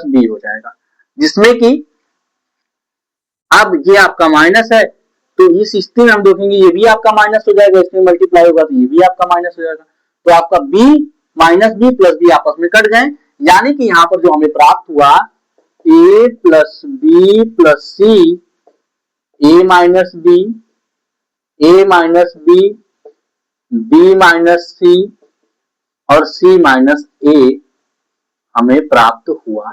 बी हो जाएगा, जिसमें कि अब ये आपका माइनस है, तो इस स्थिति में हम देखेंगे ये भी आपका माइनस हो जाएगा, इसमें मल्टीप्लाई होगा तो ये भी आपका माइनस हो जाएगा, तो आपका b minus B plus B आपस में कट गए, यानी कि यहाँ पर जो हमें प्राप्त हुआ a plus B plus C, a minus b, a minus b, b minus c और c माइनस a हमें प्राप्त हुआ।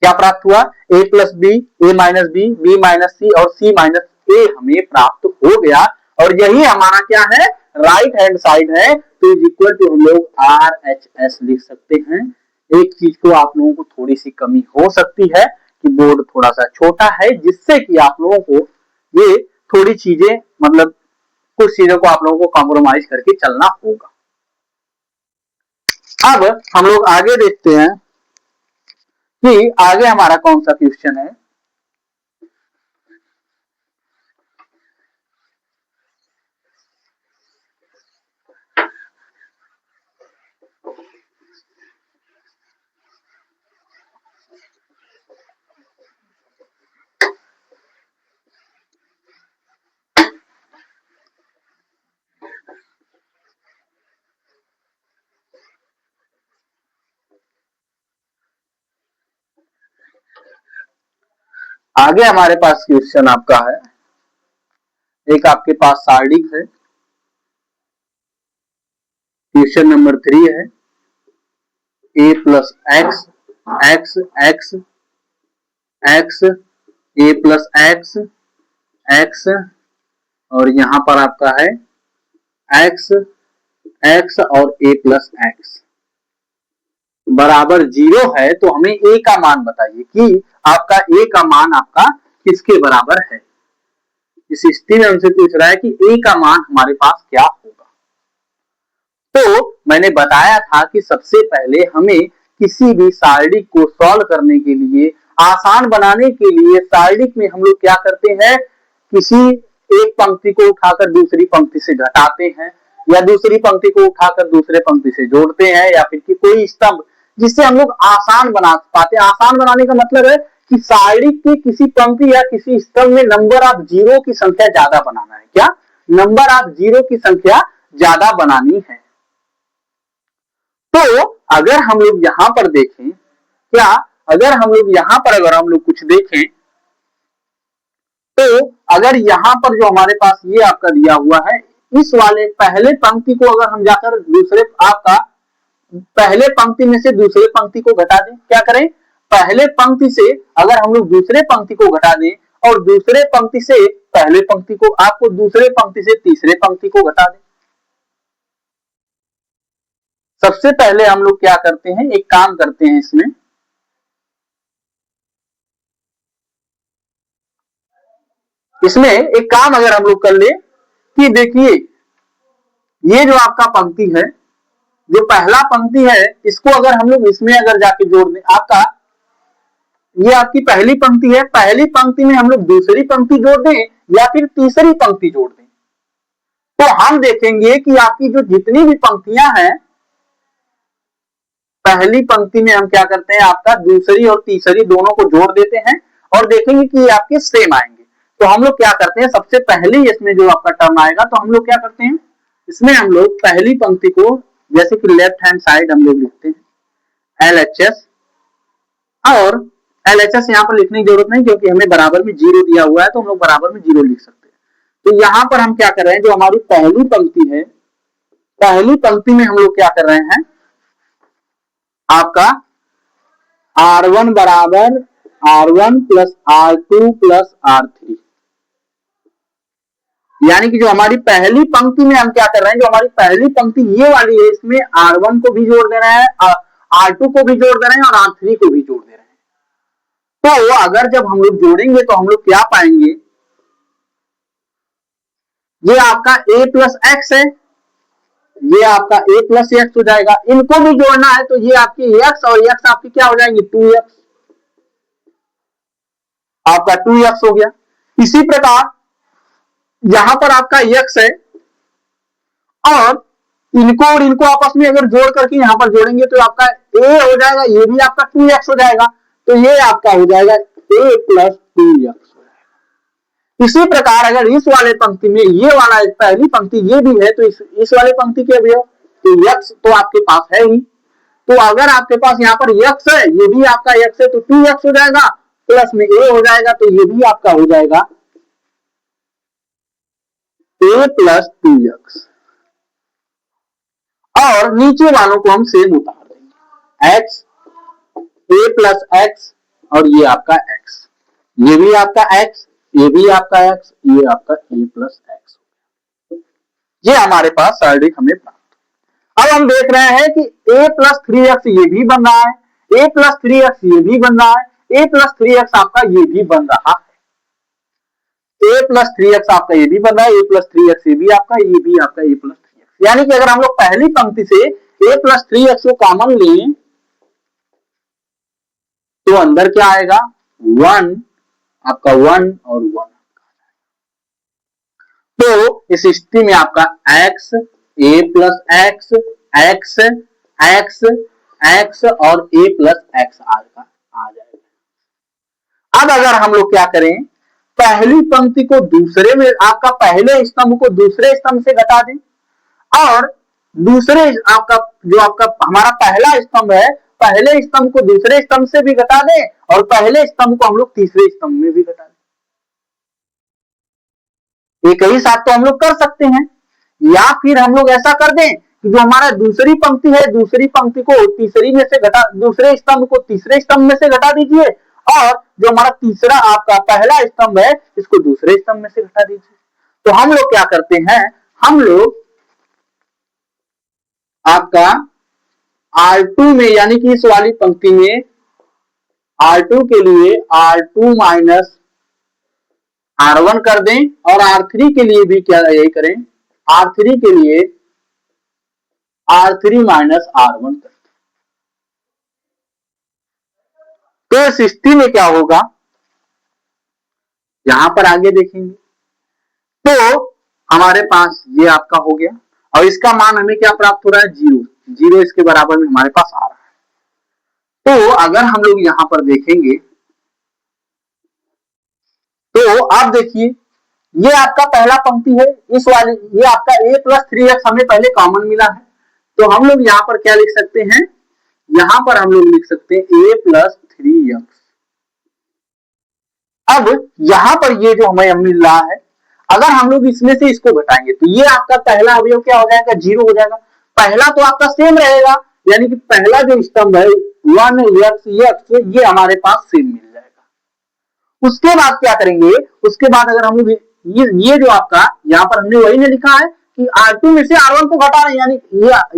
क्या प्राप्त हुआ, a plus b, a minus b, b minus c और c माइनस a हमें प्राप्त हो गया, और यही हमारा क्या है, राइट हैंड साइड है, तो इज इक्वल टू हम लोग RHS लिख सकते हैं। एक चीज को आप लोगों को थोड़ी सी कमी हो सकती है कि बोर्ड थोड़ा सा छोटा है, जिससे कि आप लोगों को ये थोड़ी चीजें मतलब कुछ चीजों को आप लोगों को कॉम्प्रोमाइज करके चलना होगा। अब हम लोग आगे देखते हैं कि आगे हमारा कौन सा क्वेश्चन है। आगे हमारे पास क्वेश्चन आपका है, एक आपके पास सारणिक है, क्वेश्चन नंबर 3 है, a plus x x x x, a plus x x, और यहां पर आपका है एक्स एक्स और a प्लस एक्स बराबर 0 है, तो हमें a का मान बताइए कि आपका a का मान आपका किसके बराबर है। इस स्थिति में हमसे पूछ रहा है कि a का मान हमारे पास क्या होगा। तो मैंने बताया था कि सबसे पहले हमें किसी भी सारणिक को सॉल्व करने के लिए, आसान बनाने के लिए, सारणिक में हम लोग क्या करते हैं, किसी एक पंक्ति को उठाकर दूसरी पंक्ति से घटाते हैं, या दूसरी पंक्ति को उठाकर दूसरे पंक्ति से जोड़ते हैं, या फिर कि कोई स्तंभ, जिससे हम लोग आसान बना पाते हैं। आसान बनाने का मतलब है कि सारणिक की किसी पंक्ति या किसी स्तंभ में नंबर ऑफ जीरो की संख्या ज्यादा बनाना है। क्या, नंबर ऑफ जीरो की संख्या ज्यादा बनानी है। तो अगर हम लोग यहां पर देखें, क्या अगर हम लोग यहां पर अगर हम लोग कुछ देखें, तो अगर यहां पर जो हमारे पास ये आपका दिया हुआ है, इस वाले पहले पंक्ति को अगर हम जाकर दूसरे आपका पहले पंक्ति में से दूसरे पंक्ति को घटा दें, क्या करें, पहले पंक्ति से अगर हम लोग दूसरे पंक्ति को घटा दें, और दूसरे पंक्ति से पहले पंक्ति को, आपको दूसरे पंक्ति से तीसरे पंक्ति को घटा दें। सबसे पहले हम लोग क्या करते हैं, एक काम करते हैं, इसमें इसमें एक काम अगर हम लोग कर ले कि देखिए ये जो आपका पंक्ति है, जो पहला पंक्ति है, इसको अगर हम लोग इसमें अगर जाके जोड़ दें, आपका ये आपकी पहली पंक्ति है, पहली पंक्ति में हम लोग दूसरी पंक्ति जोड़ दें या फिर तीसरी पंक्ति जोड़ दें, तो हम देखेंगे कि आपकी जो जितनी भी पंक्तियां हैं, पहली पंक्ति में हम क्या करते हैं, आपका दूसरी और तीसरी दोनों को जोड़ देते हैं और देखेंगे कि ये आपके सेम आएंगे। तो हम लोग क्या करते हैं, सबसे पहले इसमें जो आपका टर्म आएगा, तो हम लोग क्या करते हैं, इसमें हम लोग पहली पंक्ति को जैसे कि लेफ्ट हैंड साइड हम लोग लिखते हैं LHS, और LHS यहाँ पर लिखने की जरूरत नहीं क्योंकि हमें बराबर में जीरो दिया हुआ है, तो हम लोग बराबर में जीरो लिख सकते हैं। तो यहां पर हम क्या कर रहे हैं, जो हमारी पहली पंक्ति है, पहली पंक्ति में हम लोग क्या कर रहे हैं, आपका R1 बराबर R1 plus R2 plus R3, यानी कि जो हमारी पहली पंक्ति में हम क्या कर रहे हैं, जो हमारी पहली पंक्ति ये वाली है, इसमें R1 को भी जोड़ दे रहे हैं, R2 को भी जोड़ दे रहे हैं और R3 को भी जोड़ दे रहे हैं। तो अगर जब हम लोग जोड़ेंगे तो हम लोग क्या पाएंगे, ये आपका a प्लस एक्स है, ये आपका a प्लस एक्स हो जाएगा, इनको भी जोड़ना है तो ये आपकी x और x आपकी क्या हो जाएंगे 2x, आपका 2x हो गया। इसी प्रकार यहां पर आपका x है और इनको आपस में अगर जोड़ करके यहां पर जोड़ेंगे तो आपका a हो जाएगा, ये भी आपका 2x हो जाएगा, तो ये आपका हो जाएगा a प्लस 2x। इसी प्रकार अगर इस वाले पंक्ति में ये वाला पहली पंक्ति ये भी है तो इस वाले पंक्ति के अवयव तो x तो आपके पास है ही, तो अगर आपके पास यहाँ पर x है, ये भी आपका x है, तो 2x हो जाएगा, प्लस में a हो जाएगा, तो ये भी आपका हो जाएगा a प्लस 2x, और नीचे वालों को हम सेम उतार देंगे, x a प्लस x और ये आपका x, ये भी आपका x, ये भी आपका x, ये आपका a प्लस x, ये हमारे पास सर्डिक हमें प्राप्त। अब हम देख रहे हैं कि a प्लस 3x ये भी बन रहा है, a प्लस 3x ये भी बन रहा है, a प्लस 3x आपका ये भी बन रहा है, a प्लस 3x आपका ये भी बन रहा है, a प्लस 3x ये भी आपका a प्लस 3x, यानी कि अगर हम लोग पहली पंक्ति से a प्लस 3x को कॉमन लें तो अंदर क्या आएगा 1, आपका 1 और 1, तो इस स्थिति में आपका x a plus x x x x और a प्लस x आ जाएगा। अब अगर हम लोग क्या करें, पहली पंक्ति को दूसरे में, आपका पहले स्तंभ को दूसरे स्तंभ से घटा दें और दूसरे आपका जो आपका हमारा पहला स्तंभ है, पहले स्तंभ को दूसरे स्तंभ से भी घटा दें और पहले स्तंभ को हम लोग तीसरे स्तंभ में भी घटा दें। एक ही साथ तो हम लोग कर सकते हैं, या फिर हम लोग ऐसा कर दें कि जो हमारा दूसरी पंक्ति है, दूसरी पंक्ति को तीसरी में से घटा, दूसरे स्तंभ को तीसरे स्तंभ में से घटा दीजिए और जो हमारा तीसरा आपका पहला स्तंभ है इसको दूसरे स्तंभ में से घटा दीजिए। तो हम लोग क्या करते हैं, हम लोग आपका R2 में यानी कि इस वाली पंक्ति में R2 के लिए R2 माइनस R1 कर दें और R3 के लिए भी क्या यही करें, R3 के लिए R3 माइनस R1 कर दें। तो इस स्थिति में क्या होगा, यहां पर आगे देखेंगे तो हमारे पास ये आपका हो गया और इसका मान हमें क्या प्राप्त हो रहा है 0, 0 इसके बराबर में हमारे पास आ रहा है। तो अगर हम लोग यहां पर देखेंगे तो आप देखिए ये आपका पहला पंक्ति है, इस वाली ये आपका a प्लस 3x हमें पहले कॉमन मिला है, तो हम लोग यहां पर क्या लिख सकते हैं, यहां पर हम लोग लिख सकते हैं a प्लस 3x। अब यहां पर ये जो हमें मिल रहा है, अगर हम लोग इसमें से इसको घटाएंगे तो ये आपका पहला अवयव क्या हो जाएगा 0 हो जाएगा, पहला तो आपका सेम रहेगा, यानी कि पहला जो स्तंभ है 1x ये हमारे पास सेम मिल जाएगा। उसके बाद क्या करेंगे, उसके बाद अगर हम लोग ये जो आपका यहाँ पर हमने वही ने लिखा है कि R2 में से R1 को घटा रहे हैं,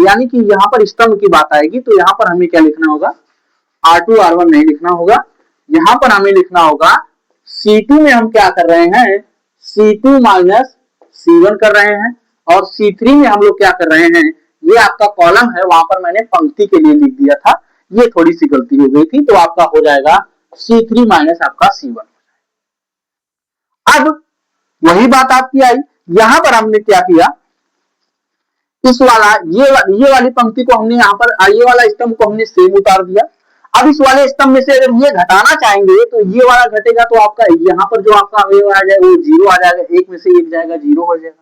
यानी कि यहाँ पर स्तंभ की बात आएगी तो यहाँ पर हमें क्या लिखना होगा, R2 R1 नहीं लिखना होगा, यहाँ पर हमें लिखना होगा C2 में हम क्या कर रहे हैं, C2 माइनस C1 कर रहे हैं, और C3 में हम लोग क्या कर रहे हैं, ये आपका कॉलम है, वहां पर मैंने पंक्ति के लिए लिख दिया था, ये थोड़ी सी गलती हो गई थी, तो आपका हो जाएगा C3 माइनस आपका C1। अब वही बात आपकी आई, यहां पर हमने क्या किया, इस वाला ये वाली पंक्ति को हमने यहाँ पर, ये वाला स्तंभ को हमने सेम उतार दिया। अब इस वाले स्तंभ में से अगर ये घटाना चाहेंगे तो ये वाला घटेगा, तो आपका यहाँ पर जो आपका अवयव आ जाएगा वो 0 आ जाएगा, एक में से एक जाएगा 0 हो जाएगा।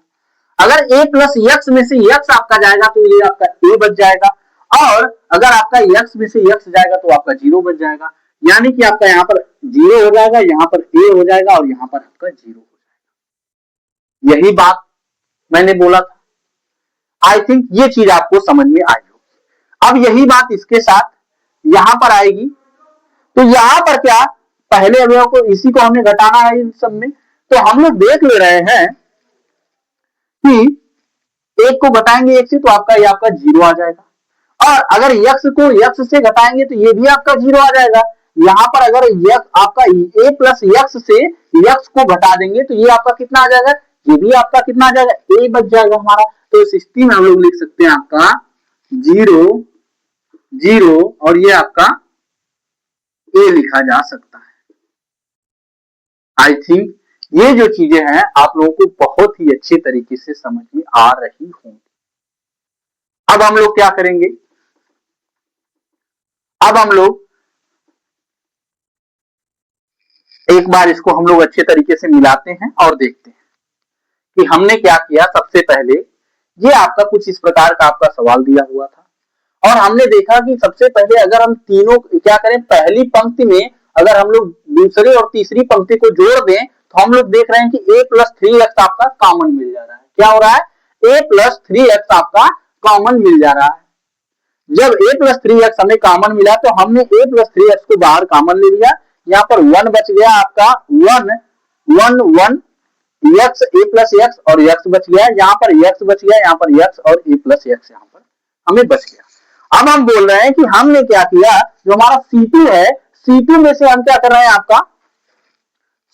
अगर a प्लस यक्स में से यक्स आपका जाएगा तो ये आपका a बच जाएगा, और अगर आपका यक्स में से यक्स जाएगा तो आपका 0 बच जाएगा, यानी कि आपका यहाँ पर 0 हो जाएगा, यहाँ पर a हो जाएगा और यहाँ पर आपका 0 हो जाएगा। यही बात मैंने बोला था। आई थिंक ये चीज आपको समझ में आई होगी। अब यही बात इसके साथ यहां पर आएगी, तो यहां पर क्या, पहले अवयव को, इसी को हमने घटाना है इन सब में, तो हम लोग देख ले रहे हैं कि एक को घटाएंगे एक से तो आपका ये आपका 0 आ जाएगा, और अगर यक्स को यक्स से घटाएंगे तो ये भी आपका 0 आ जाएगा। यहां पर अगर यक्स आपका a प्लस यक्स से यक्स को घटा देंगे तो ये आपका कितना आ जाएगा, ये भी आपका कितना आ जाएगा, a बच जाएगा हमारा। तो इस स्थिति में हम लोग लिख सकते हैं आपका 0 0 और ये आपका a लिखा जा सकता है। आई थिंक ये जो चीजें हैं आप लोगों को बहुत ही अच्छे तरीके से समझ में आ रही होंगी। अब हम लोग क्या करेंगे, अब हम लोग एक बार इसको हम लोग अच्छे तरीके से मिलाते हैं और देखते हैं कि हमने क्या किया। सबसे पहले ये आपका कुछ इस प्रकार का आपका सवाल दिया हुआ था, और हमने देखा कि सबसे पहले अगर हम तीनों क्या करें, पहली पंक्ति में अगर हम लोग दूसरी और तीसरी पंक्ति को जोड़ दें तो हम लोग देख रहे हैं कि a प्लस 3x आपका कॉमन मिल जा रहा है। क्या हो रहा है, a प्लस 3x आपका कॉमन मिल जा रहा है। जब a प्लस 3x हमें कॉमन मिला तो हमने a प्लस 3x को बाहर कॉमन ले लिया, यहाँ पर 1 बच गया आपका, 1 1 1 x a प्लस x और x बच गया, यहाँ पर x बच गया, यहाँ पर x और a प्लस x यहाँ पर हमें बच गया। अब हम बोल रहे हैं कि हमने क्या किया, जो हमारा C2 है, C2 में से हम क्या कर रहे हैं, आपका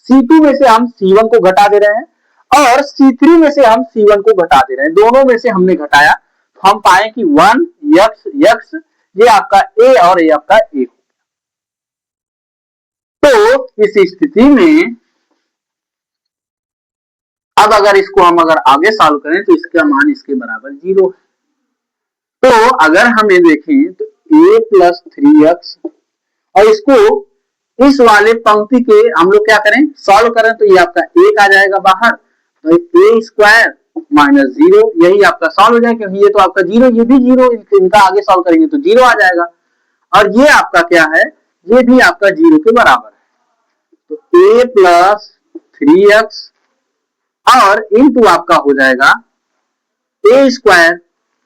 C2 में से हम C1 को घटा दे रहे हैं, और C3 में से हम C1 को घटा दे रहे हैं, दोनों में से हमने घटाया तो हम पाए कि 1 x x ये आपका a और ये आपका a। तो इस स्थिति में अब अगर इसको हम अगर आगे सॉल्व करें तो इसका मान इसके बराबर 0 है। तो अगर हमें देखें तो a प्लस 3x, और इसको इस वाले पंक्ति के हम लोग क्या करें, सॉल्व करें तो ये आपका 1 आ जाएगा बाहर, तो a स्क्वायर माइनस 0 यही आपका सॉल्व हो जाएगा, क्योंकि ये तो आपका 0, ये भी 0, इनका आगे सॉल्व करेंगे तो 0 आ जाएगा, और ये आपका क्या है, ये भी आपका 0 के बराबर है। तो a प्लस 3x और इंटू आपका हो जाएगा a स्क्वायर,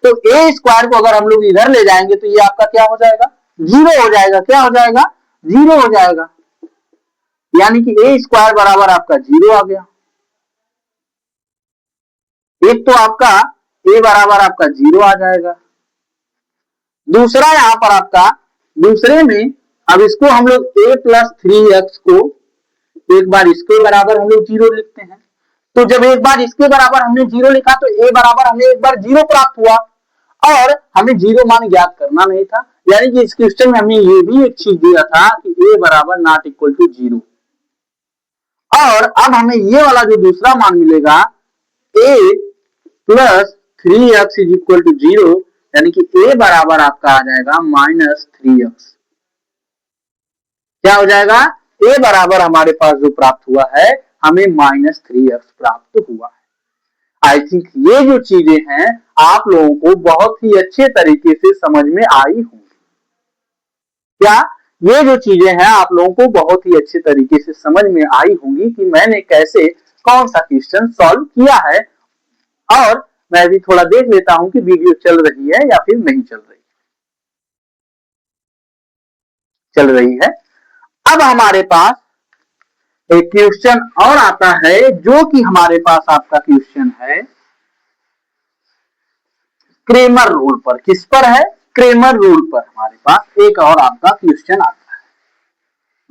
तो a स्क्वायर को अगर हम लोग इधर ले जाएंगे तो ये आपका क्या हो जाएगा, 0 हो जाएगा। क्या हो जाएगा, 0 हो जाएगा, यानी कि a स्क्वायर बराबर आपका 0 आ गया। एक तो आपका a बराबर आपका 0 आ जाएगा, दूसरा यहां पर आपका दूसरे में अब इसको हम लोग a प्लस 3x को एक बार इसके बराबर हम लोग 0 लिखते हैं, तो जब एक बार इसके बराबर हमने 0 लिखा तो a बराबर हमें एक बार 0 प्राप्त हुआ, और हमें 0 मान ज्ञात करना नहीं था, यानी कि इस क्वेश्चन में हमने ये भी एक चीज दिया था कि a बराबर नॉट इक्वल टू 0, और अब हमें ये वाला जो दूसरा मान मिलेगा a plus 3x is equal to 0, यानी कि a बराबर आपका आ जाएगा माइनस 3x। क्या हो जाएगा, a बराबर हमारे पास जो प्राप्त हुआ है हमें माइनस 3x प्राप्त हुआ है। आई थिंक ये जो चीजें हैं आप लोगों को बहुत ही अच्छे तरीके से समझ में आई होंगी। क्या ये जो चीजें हैं आप लोगों को बहुत ही अच्छे तरीके से समझ में आई होंगी कि मैंने कैसे कौन सा क्वेश्चन सॉल्व किया है, और मैं भी थोड़ा देख लेता हूं कि वीडियो चल रही है या फिर नहीं चल रही। चल रही है। अब हमारे पास एक क्वेश्चन और आता है, जो कि हमारे पास आपका क्वेश्चन है क्रेमर रूल पर। किस पर है, क्रेमर रूल पर हमारे पास एक और आपका क्वेश्चन आता है।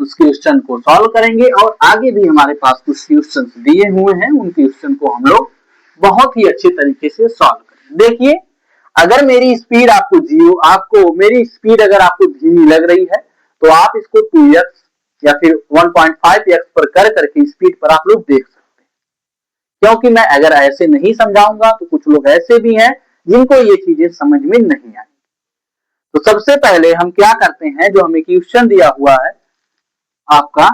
उस क्वेश्चन को सॉल्व करेंगे और आगे भी हमारे पास कुछ क्वेश्चन दिए हुए हैं, उन क्वेश्चन को हम लोग बहुत ही अच्छे तरीके से सॉल्व करेंगे। देखिए, अगर मेरी स्पीड आपको मेरी स्पीड अगर आपको धीमी लग रही है तो आप इसको 2x या फिर 1.5x पर कर करके स्पीड पर आप लोग देख सकते हैं, क्योंकि मैं अगर ऐसे नहीं समझाऊंगा तो कुछ लोग ऐसे भी हैं जिनको ये चीजें समझ में नहीं आई। तो सबसे पहले हम क्या करते हैं, जो हमें क्वेश्चन दिया हुआ है आपका,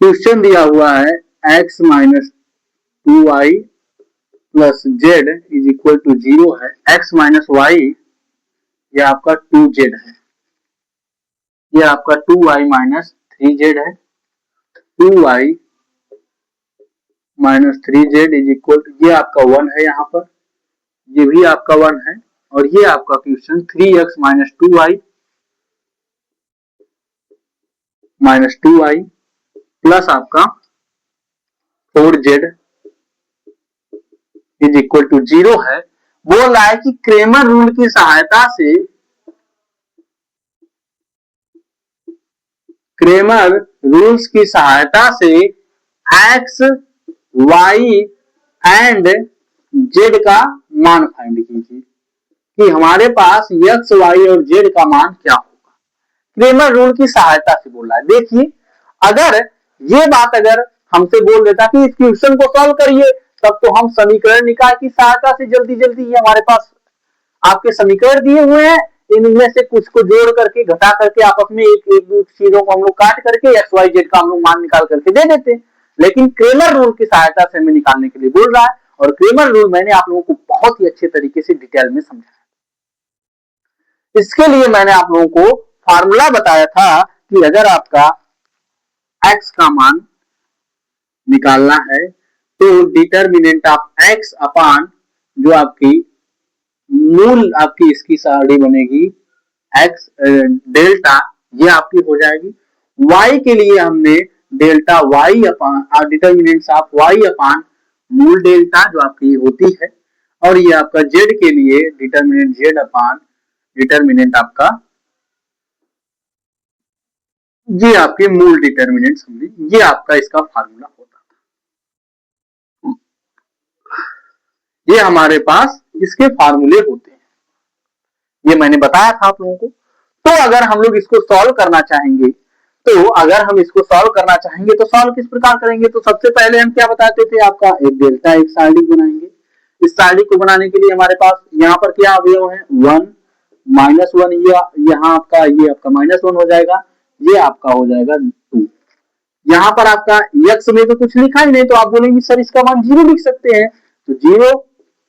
क्वेश्चन दिया हुआ है x minus 2y plus Z is equal to 0 है। x माइनस वाई ये आपका 2z है, ये आपका 2y माइनस 3z है। 2y minus 3z is equal to, ये आपका 1 है, यहाँ पर ये भी आपका 1 है, और ये आपका question 3x minus 2y minus 2y plus आपका 4z इज इक्वल टू 0 है। बोल रहा है कि क्रेमर रूल की सहायता से, क्रेमर रूल्स की सहायता से x, y एंड z का मान फाइंड कीजिए कि हमारे पास x, y और z का मान क्या होगा। क्रेमर रूल की सहायता से बोल रहा है। देखिए, अगर ये बात अगर हमसे बोल देता कि इस क्वेश्चन को सॉल्व करिए, तब तो हम समीकरण निकाय की सहायता से जल्दी जल्दी, ये हमारे पास आपके समीकरण दिए हुए हैं, इनमें से कुछ को जोड़ करके घटा करके आपस में एक एक दो चीजों को हम लोग काट करके एक्स वाई जेड का हम लोग मान निकाल करके दे देते हैं। लेकिन क्रेमर रूल की सहायता से हमें निकालने के लिए बोल रहा है, और क्रेमर रूल मैंने आप लोगों को बहुत ही अच्छे तरीके से डिटेल में समझाया। इसके लिए मैंने आप लोगों को फार्मूला बताया था कि अगर आपका x का मान निकालना है तो डिटर्मिनेंट ऑफ x अपान जो आपकी मूल आपकी इसकी सारणी बनेगी x डेल्टा, ये आपकी हो जाएगी। y के लिए हमने delta y upon determinant of y अपान मूल डेल्टा जो आपकी होती है, और ये आपका z के लिए डिटर्मिनेंट z अपान डिटर्मिनेंट आपका, ये आपके मूल डिटर्मिनेंट समझे, ये आपका इसका फार्मूला होता था। ये हमारे पास इसके फार्मूले होते हैं, ये मैंने बताया था आप लोगों को। तो अगर हम लोग इसको सॉल्व करना चाहेंगे, तो सॉल्व किस प्रकार करेंगे, तो सबसे पहले हम क्या बताते थे, आपका एक डेल्टा एक सारणी बनाएंगे। इस सारणी को बनाने के लिए हमारे पास यहाँ पर क्या अवयव है, 1 माइनस 1, यहाँ आपका ये आपका माइनस 1 हो जाएगा, ये आपका हो जाएगा 2। यहाँ पर आपका x में तो कुछ लिखा ही नहीं, तो आप बोलेंगे सर इसका मान 0 लिख सकते हैं, तो 0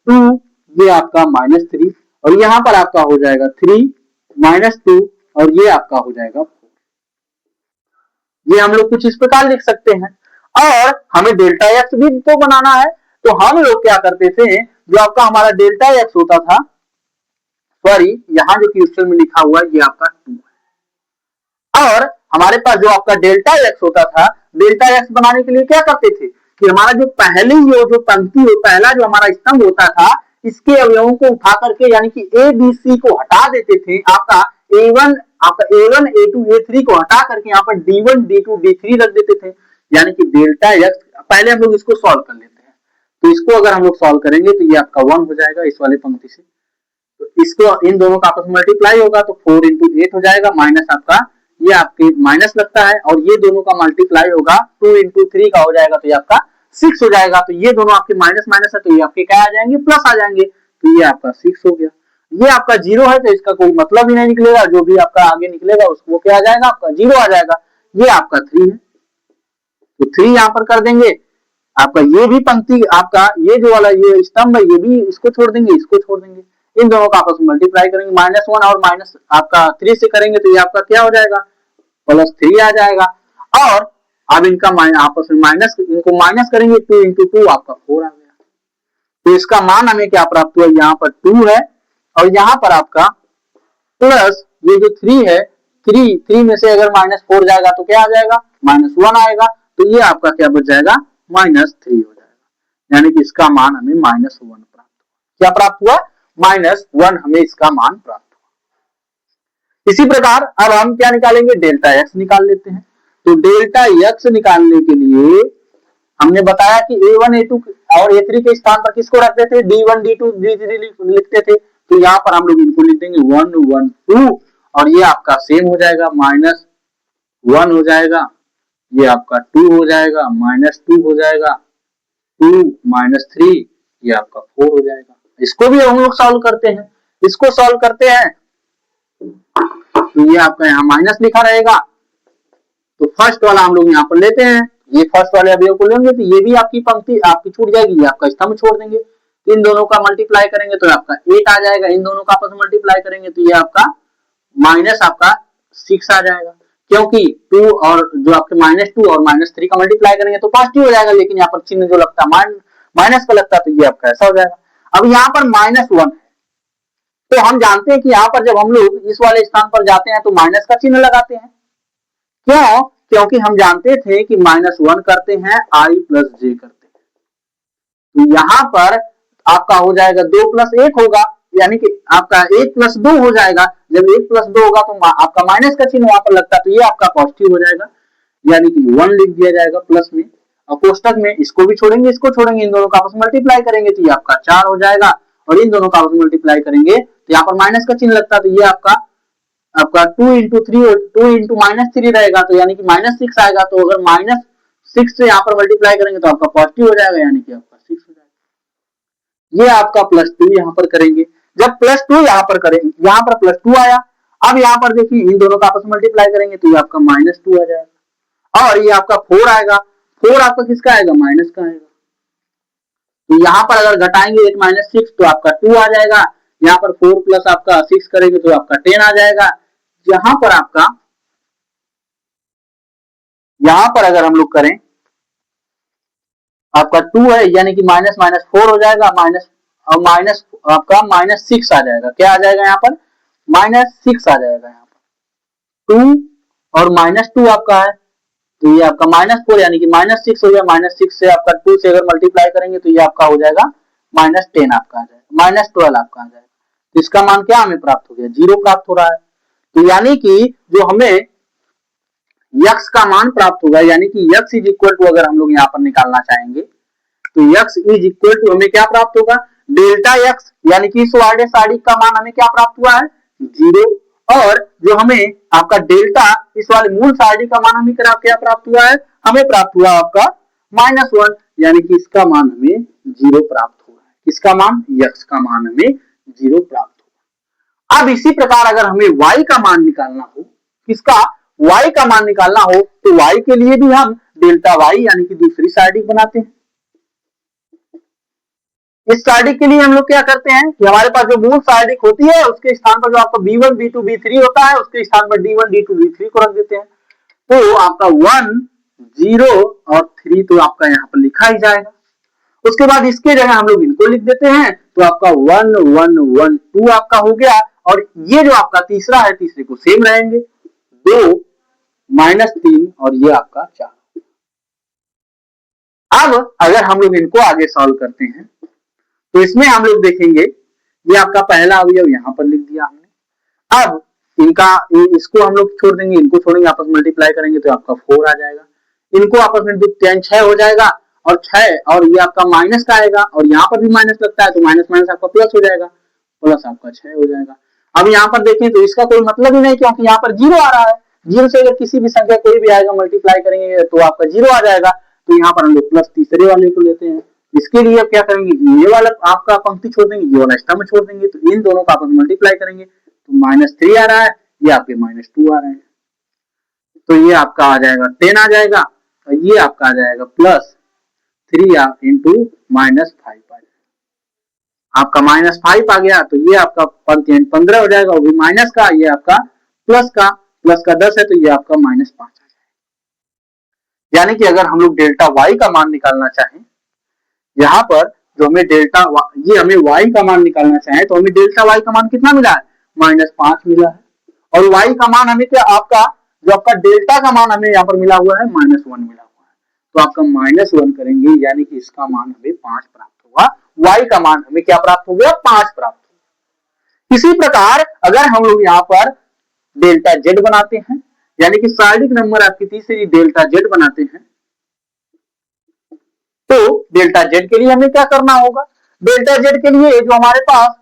2 ये आपका माइनस 3, और यहाँ पर आपका हो जाएगा 3 माइनस 2, और ये आपका हो जाएगा 4। ये हम लोग कुछ इस प्रकार लिख सकते हैं। और हमें डेल्टा एक्स भी तो बनाना है, तो हम लोग क्या करते थे, जो आपका हमारा डेल्टा एक्स होता था, सॉरी यहाँ जो क्वेश्चन में लिखा हुआ है ये आपका 2 है, और हमारे पास जो आपका डेल्टा एक्स होता था, डेल्टा एक्स बनाने के लिए क्या करते थे कि हमारा जो पहली जो पंक्ति पहला जो हमारा स्तंभ होता था, इसके अवयवों को उठा करके यानी कि ए बी सी को हटा देते थे, आपका A1 A2 A3 को हटा करके यहाँ पर D1 D2 D3 रख देते थे, यानी कि डेल्टा एक्स। पहले हम लोग इसको सॉल्व कर लेते हैं, तो इसको अगर हम लोग सॉल्व करेंगे तो ये आपका 1 हो जाएगा इस वाले पंक्ति से, तो इसको इन दोनों का आपस में मल्टीप्लाई होगा तो 4 इंटू 8 हो जाएगा, माइनस आपका ये आपके माइनस लगता है, और ये दोनों का मल्टीप्लाई होगा 2 इंटू 3 का हो जाएगा, तो ये आपका 6 हो जाएगा। तो ये दोनों आपके माइनस माइनस है, तो ये आपके क्या आ जाएंगे, प्लस आ जाएंगे, तो ये आपका 6 हो गया। ये आपका 0 है तो इसका कोई मतलब ही नहीं निकलेगा, जो भी आपका आगे निकलेगा उसको क्या आ जाएगा, आपका 0 आ जाएगा। ये आपका 3 है, तो 3 यहाँ पर कर देंगे, आपका ये भी पंक्ति आपका ये जो वाला ये स्तंभ है, ये भी इसको छोड़ देंगे, इसको छोड़ देंगे, इन दोनों का आपस में मल्टीप्लाई करेंगे, -1 और माइनस आपका 3 से करेंगे तो ये आपका क्या हो जाएगा, +3 आ जाएगा। और अब इनका आपस में माइनस, इनको माइनस करेंगे, 2 इंटू 2 आपका 4 आ गया। तो इसका मान हमें क्या प्राप्त हुआ, यहाँ पर 2 है, और यहाँ पर आपका प्लस ये जो 3 है, 3 में से अगर -4 जाएगा तो क्या आ जाएगा, -1 आएगा, तो ये आपका क्या बच जाएगा, -3 हो जाएगा, यानी कि इसका मान हमें -1 प्राप्त हुआ। क्या प्राप्त हुआ, -1 हमें इसका मान प्राप्त हुआ। इसी प्रकार अब हम क्या निकालेंगे, डेल्टा एक्स निकाल लेते हैं। तो डेल्टा एक्स निकालने के लिए हमने बताया कि A1 A2 और A3 के स्थान पर किसको रखते थे, D1 D2 D3 लिखते थे। तो यहाँ पर हम लोग इनको लिख देंगे 1 1 2 और ये आपका सेम हो जाएगा, -1 हो जाएगा, ये आपका 2 हो जाएगा, -2 हो जाएगा, 2 -3 ये आपका 4 हो जाएगा। इसको भी हम लोग सॉल्व करते हैं। इसको सॉल्व करते हैं तो ये आपका यहाँ माइनस लिखा रहेगा। तो फर्स्ट वाला हम लोग यहाँ पर लेते हैं, ये फर्स्ट वाले अवयव को लेंगे तो ये भी आपकी पंक्ति आपकी छूट जाएगी, ये आपका स्तंभ छोड़ देंगे। तो इन दोनों का मल्टीप्लाई करेंगे तो आपका 8 आ जाएगा, इन दोनों का आपस में मल्टीप्लाई करेंगे तो ये आपका माइनस आपका 6 आ जाएगा, क्योंकि 2 और जो आपके -2 और -3 का मल्टीप्लाई करेंगे तो पॉजिटिव हो जाएगा, लेकिन यहाँ पर चिन्ह जो लगता है माइनस का लगता है तो ये आपका ऐसा हो जाएगा। अब यहाँ पर -1 है तो हम जानते हैं कि यहाँ पर जब हम लोग इस वाले स्थान पर जाते हैं तो माइनस का चिन्ह लगाते हैं। क्यों? क्योंकि हम जानते थे कि -1 करते हैं I + J करते हैं। तो यहाँ पर आपका हो जाएगा 2 + 1 होगा, यानी कि आपका 1 + 2 हो जाएगा। जब 1 + 2 होगा तो आपका माइनस का चिन्ह वहां पर लगता है तो ये आपका पॉजिटिव हो जाएगा, यानी कि 1 लिख दिया जाएगा प्लस में। और कोष्टक में इसको भी छोड़ेंगे, इसको छोड़ेंगे, इन दोनों का आपस में मल्टीप्लाई करेंगे तो ये आपका 4 हो जाएगा, और इन दोनों का आपस में मल्टीप्लाई करेंगे तो यहाँ पर माइनस का चिन्ह लगता है तो ये आपका 2 × 3 2 × -3 रहेगा, तो यानी कि -6 आएगा। तो अगर -6 से यहाँ पर मल्टीप्लाई करेंगे तो आपका पॉजिटिव हो जाएगा, यानी कि आपका 6 हो जाएगा। ये आपका +2 यहाँ पर करेंगे। जब +2 यहाँ पर करेंगे, यहाँ पर +2 आया, अब यहाँ पर देखिए इन दोनों का आपस में मल्टीप्लाई करेंगे तो ये आपका -2 आ जाएगा, और ये आपका 4 आएगा। 4 आपका किसका आएगा, माइनस का आएगा। तो यहाँ पर अगर घटाएंगे 8 - 6 तो आपका 2 आ जाएगा, यहाँ पर 4 प्लस आपका 6 करेंगे तो आपका 10 आ जाएगा। यहाँ पर आपका, यहाँ पर अगर हम लोग करें आपका 2 है, यानी कि -4 हो जाएगा, माइनस आपका -6 आ जाएगा। क्या आ जाएगा यहाँ पर, -6 आ जाएगा। यहाँ पर 2 और -2 आपका है तो ये आपका -4 यानी कि -6 हो गया। -6 से आपका 2 से अगर मल्टीप्लाई करेंगे तो ये आपका हो जाएगा -10 आपका आ जाएगा, -12 आपका आ जाएगा। तो इसका मान क्या हमें प्राप्त हो गया, 0 प्राप्त हो रहा है। तो यानी कि जो हमें x का मान प्राप्त होगा, यानी कि x = अगर हम लोग यहाँ पर निकालना चाहेंगे तो x = हमें क्या प्राप्त होगा, डेल्टा x, यानी कि इस वाले सारणी का मान हमें क्या प्राप्त हुआ है, 0। और जो हमें आपका डेल्टा इस वाले मूल सारणी का मान हमें क्या प्राप्त हुआ है, हमें प्राप्त हुआ आपका -1, यानी कि इसका मान हमें 0 प्राप्त हुआ है। इसका मान, x का मान हमें 0 प्राप्त हुआ। अब इसी प्रकार अगर हमें y का मान निकालना हो, किसका, y का मान निकालना हो, तो y के लिए भी हम डेल्टा y यानी कि दूसरी सारणी बनाते हैं। इस सारणी के लिए हम लोग क्या करते हैं कि हमारे पास जो मूल सारणी होती है उसके स्थान पर जो आपका B1 B2 B3 होता है उसके स्थान पर D1 D2 D3 को रख देते हैं। तो आपका 1 0 और 3 तो आपका यहाँ पर लिखा ही जाएगा। उसके बाद इसके जगह हम लोग इनको लिख देते हैं तो आपका 1 1 1 2 आपका हो गया, और ये जो आपका तीसरा है, तीसरे को सेम रहेंगे, 2 -3 और ये आपका 4। अब अगर हम लोग इनको आगे सॉल्व करते हैं तो इसमें हम लोग देखेंगे, ये आपका पहला अवयव यहाँ पर लिख दिया हमने। अब इनका इसको हम लोग छोड़ देंगे, इनको छोड़ेंगे, आपस में मल्टीप्लाई करेंगे तो आपका 4 आ जाएगा। इनको आपस में 6 हो जाएगा, और 6 और ये आपका माइनस का आएगा, और यहाँ पर भी माइनस लगता है तो माइनस आपका प्लस हो जाएगा, प्लस आपका 6 हो जाएगा। अब यहाँ पर देखें तो इसका कोई मतलब ही नहीं, क्योंकि यहाँ पर 0 आ रहा है। 0 से अगर किसी भी संख्या कोई भी आएगा मल्टीप्लाई करेंगे तो आपका 0 आ जाएगा। तो यहाँ पर हम लोग प्लस तीसरे वाले को लेते हैं। इसके लिए अब क्या करेंगे, ये वाला आपका पंक्ति छोड़ देंगे, ये वाला स्तंभ छोड़ देंगे, तो इन दोनों का आपस में मल्टीप्लाई करेंगे तो -3 आ रहा है, ये आपके -2 आ रहे हैं, तो ये आपका आ जाएगा 10 आ जाएगा, और ये आपका आ जाएगा +3 × -5 आ जाएगा। आपका -5 आ गया तो ये आपका 15 हो जाएगा, वो भी माइनस का, ये आपका प्लस का 10 है तो ये आपका -5 आ जाएगा। यानी कि अगर हम लोग डेल्टा y का मान निकालना चाहें, यहाँ पर जो हमें डेल्टा ये हमें y का मान निकालना चाहे तो हमें डेल्टा y का मान कितना मिला है, -5 मिला है, और y का मान हमें क्या, आपका जो आपका डेल्टा का मान हमें यहाँ पर मिला हुआ है -1 मिला हुआ है, तो आपका -1 करेंगे, यानी कि इसका मान हमें 5 प्राप्त होगा। y का मान हमें क्या प्राप्त हो गया, 5 प्राप्त होगा। इसी प्रकार अगर हम लोग यहाँ पर डेल्टा जेड बनाते हैं, यानी कि सार्डिक नंबर आपकी तीसरी डेल्टा जेड बनाते हैं। तो डेल्टा जेड के लिए हमें क्या करना होगा, डेल्टा जेड के लिए जो हमारे पास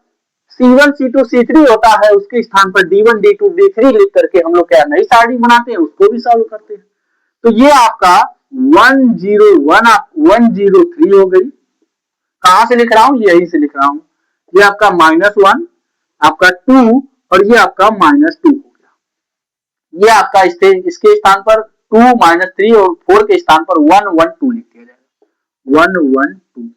C1 C2 C3 होता है उसके स्थान पर D1 D2 D3 लिख करके हम लोग क्या नई सारणी बनाते हैं, उसको भी सॉल्व करते हैं। तो ये आपका 101 103 हो गई। कहां से लिख रहा हूं, यही से लिख रहा हूं। ये आपका -1 आपका 2 और ये आपका -2 हो गया। ये आपका इसके स्थान पर 2 -3 और 4 के स्थान पर 112 लिख दिया जाएगा, 112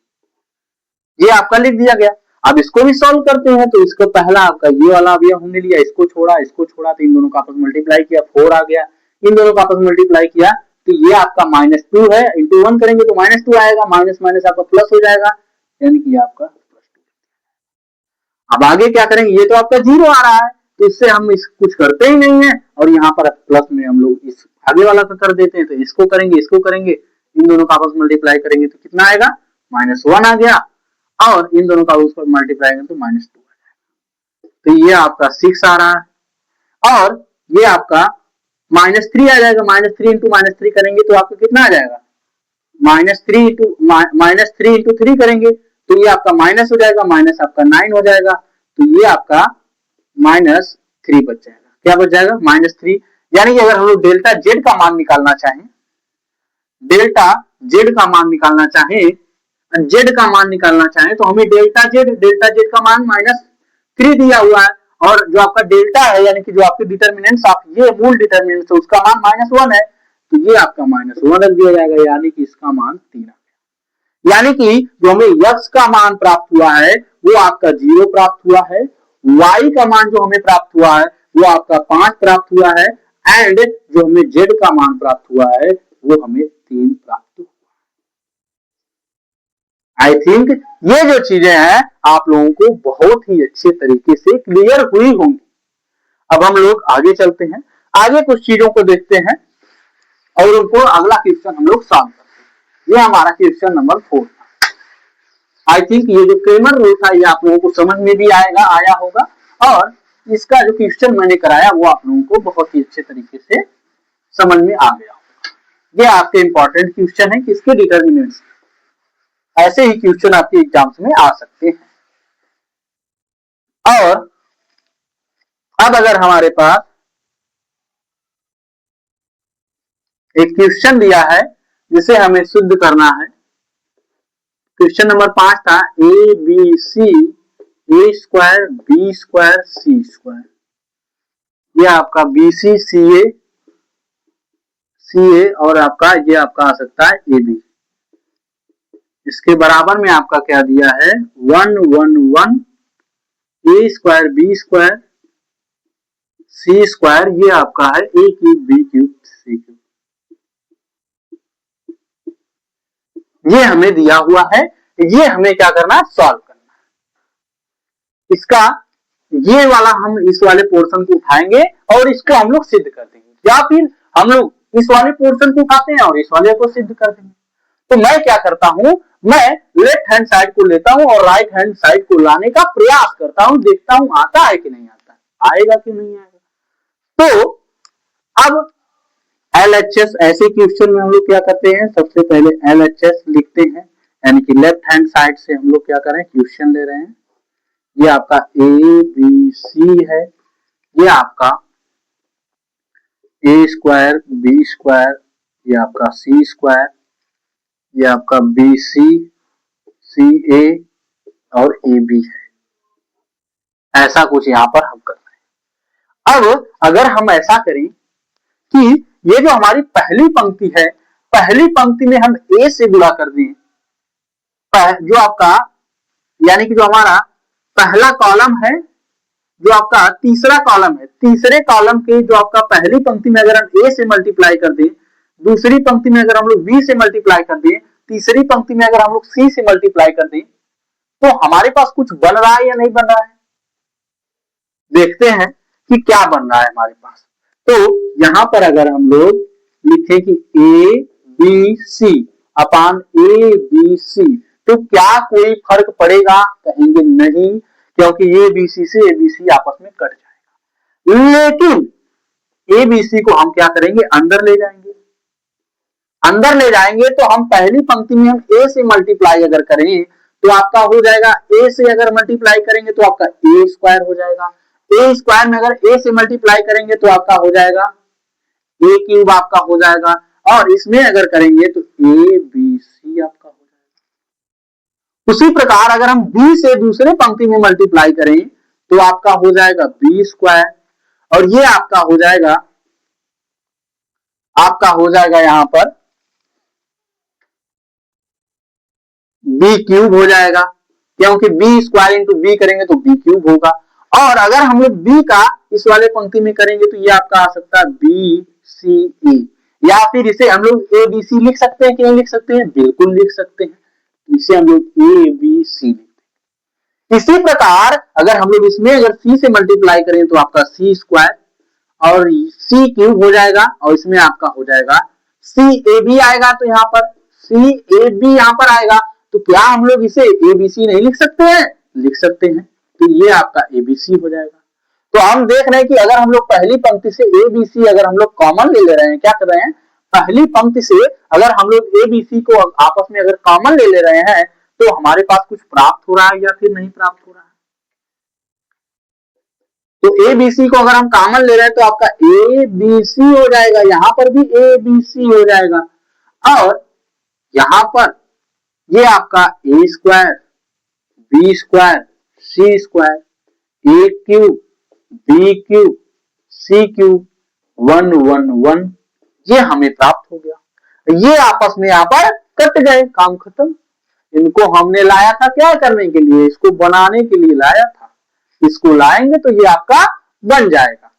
ये आपका लिख दिया गया। अब इसको भी सॉल्व करते हैं। तो इसको पहला आपका ये वाला अवयव हमने लिया, इसको छोड़ा तो इन दोनों का आपस में मल्टीप्लाई किया, 4 आ गया। इन दोनों का आपस में मल्टीप्लाई किया तो ये आपका -2 है, इंटू 1 करेंगे तो -2 आएगा, माइनस माइनस आपका प्लस हो जाएगा, यानी कि आपका +2। अब आगे क्या करेंगे, ये तो आपका 0 आ रहा है तो इससे हम इस कुछ करते ही नहीं है, और यहाँ पर प्लस में हम लोग इस आगे वाला का कर देते हैं। तो इसको करेंगे, इन दोनों का आपस में मल्टीप्लाई करेंगे तो कितना आएगा, -1 आ गया, और इन दोनों का उस पर मल्टीप्लाई करें तो -2 आ जाएगा। तो ये आपका 6 आ रहा है, और ये आपका -3 आ जाएगा। -3 इंटू -3 करेंगे तो आपको कितना आ जाएगा, -3 इंटू 3 करेंगे तो ये आपका माइनस हो जाएगा, माइनस आपका 9 हो जाएगा। तो ये आपका -3 बच जाएगा। क्या बच जाएगा, -3। यानी कि अगर हम लोग डेल्टा जेड का मान निकालना चाहें, जेड का मान निकालना चाहें तो हमें डेल्टा जेड का मान -3 दिया हुआ है, और जो आपका डेल्टा है यानी कि जो आपके डिटर्मिनेंट्स आप ये मूल डिटर्मिनेंट्स है उसका मान -1 है, तो ये आपका -1 रख दिया जाएगा, यानी कि इसका मान 3 आ गया। यानी कि जो हमें x का मान प्राप्त हुआ है वो आपका 0 प्राप्त हुआ है, y का मान जो हमें प्राप्त हुआ है वो आपका 5 प्राप्त हुआ है, एंड जो हमें z का मान प्राप्त हुआ है वो हमें 3 प्राप्त हुआ। आई थिंक ये जो चीजें हैं आप लोगों को बहुत ही अच्छे तरीके से क्लियर हुई होंगी। अब हम लोग आगे चलते हैं, आगे कुछ चीजों को देखते हैं और उनको अगला क्वेश्चन हम लोग सॉल्व करते हैं। ये हमारा क्वेश्चन नंबर 4 था। आई थिंक ये जो क्रेमर रूल था ये आप लोगों को समझ में भी आया होगा, और इसका जो क्वेश्चन मैंने कराया वो आप लोगों को बहुत ही अच्छे तरीके से समझ में आ गया होगा। ये आपके इंपॉर्टेंट क्वेश्चन है कि इसके डिटर्मिनेंट्स, ऐसे ही क्वेश्चन आपके एग्जाम्स में आ सकते हैं। और अब अगर हमारे पास एक क्वेश्चन दिया है जिसे हमें सिद्ध करना है, क्वेश्चन नंबर 5 था A B C A square B square C square, ये आपका बी सी सी ए और आपका ये आपका आ सकता है ए बी। इसके बराबर में आपका क्या दिया है, 111 ए square B square C square, ये आपका है ए cube B cube C cube. ये हमें दिया हुआ है, ये हमें क्या करना है, सॉल्व करना है। इसका ये वाला हम इस वाले पोर्शन को उठाएंगे और इसको हम लोग सिद्ध कर देंगे, या फिर हम लोग इस वाले पोर्शन को उठाते हैं और इस वाले को सिद्ध कर देंगे। तो मैं क्या करता हूं, मैं लेफ्ट हैंड साइड को लेता हूं और राइट हैंड साइड को लाने का प्रयास करता हूं, देखता हूं आता है कि नहीं आता, आएगा कि नहीं आएगा। तो अब LHS ऐसे क्वेश्चन में हम लोग क्या करते हैं, सबसे पहले LHS लिखते हैं, यानी कि लेफ्ट हैंड साइड से हम लोग क्या करें, क्वेश्चन ले रहे हैं। ये आपका ए बी सी है, ये आपका ए स्क्वायर बी स्क्वायर, ये आपका सी स्क्वायर, ये आपका बी सी सी ए और ए बी है। ऐसा कुछ यहां पर हम कर रहे हैं। अब अगर हम ऐसा करें कि ये जो हमारी पहली पंक्ति है, पहली पंक्ति में हम ए से गुणा कर दें, जो आपका यानी कि जो हमारा पहला कॉलम है, जो आपका तीसरा कॉलम है, तीसरे कॉलम के जो आपका पहली पंक्ति में अगर हम ए से मल्टीप्लाई कर दें, दूसरी पंक्ति में अगर हम लोग बी से मल्टीप्लाई कर दें, तीसरी पंक्ति में अगर हम लोग सी से मल्टीप्लाई कर दें, तो हमारे पास कुछ बन रहा है या नहीं बन रहा है, देखते हैं कि क्या बन रहा है हमारे पास। तो यहां पर अगर हम लोग लिखें कि ए बी सी अपान ए बी सी, तो क्या कोई फर्क पड़ेगा, कहेंगे नहीं, क्योंकि ए बी सी से ए बी सी आपस में कट जाएगा। लेकिन ए बी सी को हम क्या करेंगे, अंदर ले जाएंगे। अंदर ले जाएंगे तो हम पहली पंक्ति में हम ए से मल्टीप्लाई अगर करें तो आपका हो जाएगा, ए से अगर मल्टीप्लाई करेंगे तो आपका ए स्क्वायर हो जाएगा। ए स्क्वायर में अगर ए से मल्टीप्लाई करेंगे तो आपका हो जाएगा ए क्यूब आपका हो जाएगा। और इसमें अगर करेंगे तो ए बी सी आपका हो जाएगा। उसी प्रकार अगर हम बी से दूसरे पंक्ति में मल्टीप्लाई करें तो आपका हो जाएगा बी स्क्वायर, और ये आपका हो जाएगा यहां पर बी क्यूब हो जाएगा, क्योंकि बी स्क्वायर इंटू बी करेंगे तो बी क्यूब होगा। और अगर हम लोग बी का इस वाले पंक्ति में करेंगे तो ये आपका आ सकता है बी सी ई, या फिर इसे हम लोग ए बी सी लिख सकते हैं कि नहीं लिख सकते हैं, बिल्कुल लिख सकते हैं। इसे हम लोग ए बी सी लिखते हैं। इसी प्रकार अगर हम लोग इसमें अगर सी से मल्टीप्लाई करें तो आपका सी स्क्वायर और सी क्यूब हो जाएगा, और इसमें आपका हो जाएगा सी ए बी आएगा। तो यहाँ पर सी ए बी यहाँ पर आएगा, तो क्या हम लोग इसे ए बी सी नहीं लिख सकते हैं, लिख सकते हैं। तो ये आपका ए बी सी हो जाएगा। तो हम देख रहे हैं कि अगर हम लोग पहली पंक्ति से ए बी सी अगर हम लोग कॉमन ले रहे हैं, क्या कर रहे हैं, पहली पंक्ति से अगर हम लोग ए बी सी को आपस में अगर कॉमन ले रहे हैं तो हमारे पास कुछ प्राप्त हो रहा है या फिर नहीं प्राप्त हो रहा है। तो ए बी सी को अगर हम कॉमन ले रहे हैं तो आपका ए बी सी हो जाएगा, यहां पर भी ए बी सी हो जाएगा। और यहां पर ये आपका ए square B square C square ए cube B cube C cube 1 1 1 ये हमें प्राप्त हो गया। ये आपस में यहाँ पर कट गए, काम खत्म। इनको हमने लाया था क्या करने के लिए, इसको बनाने के लिए लाया था। इसको लाएंगे तो ये आपका बन जाएगा।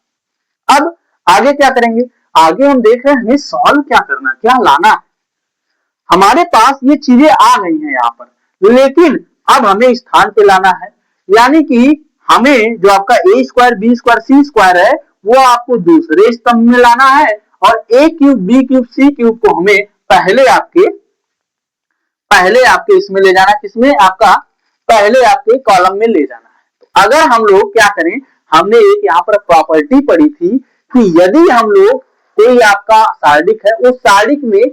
अब आगे क्या करेंगे, आगे हम देख रहे हैं हमें सॉल्व क्या करना, क्या लाना है। हमारे पास ये चीजें आ गई हैं यहाँ पर, लेकिन अब हमें स्थान पे लाना है। यानी कि हमें जो आपका ए square B square C square है वो आपको दूसरे स्तंभ में लाना है, और ए cube B cube C cube को हमें पहले आपके इसमें ले जाना है, किसमें, आपका पहले आपके कॉलम में ले जाना है। अगर हम लोग क्या करें, हमने एक यहाँ पर प्रॉपर्टी पढ़ी थी कि यदि हम लोग कोई आपका सारणी है, उस सारणी में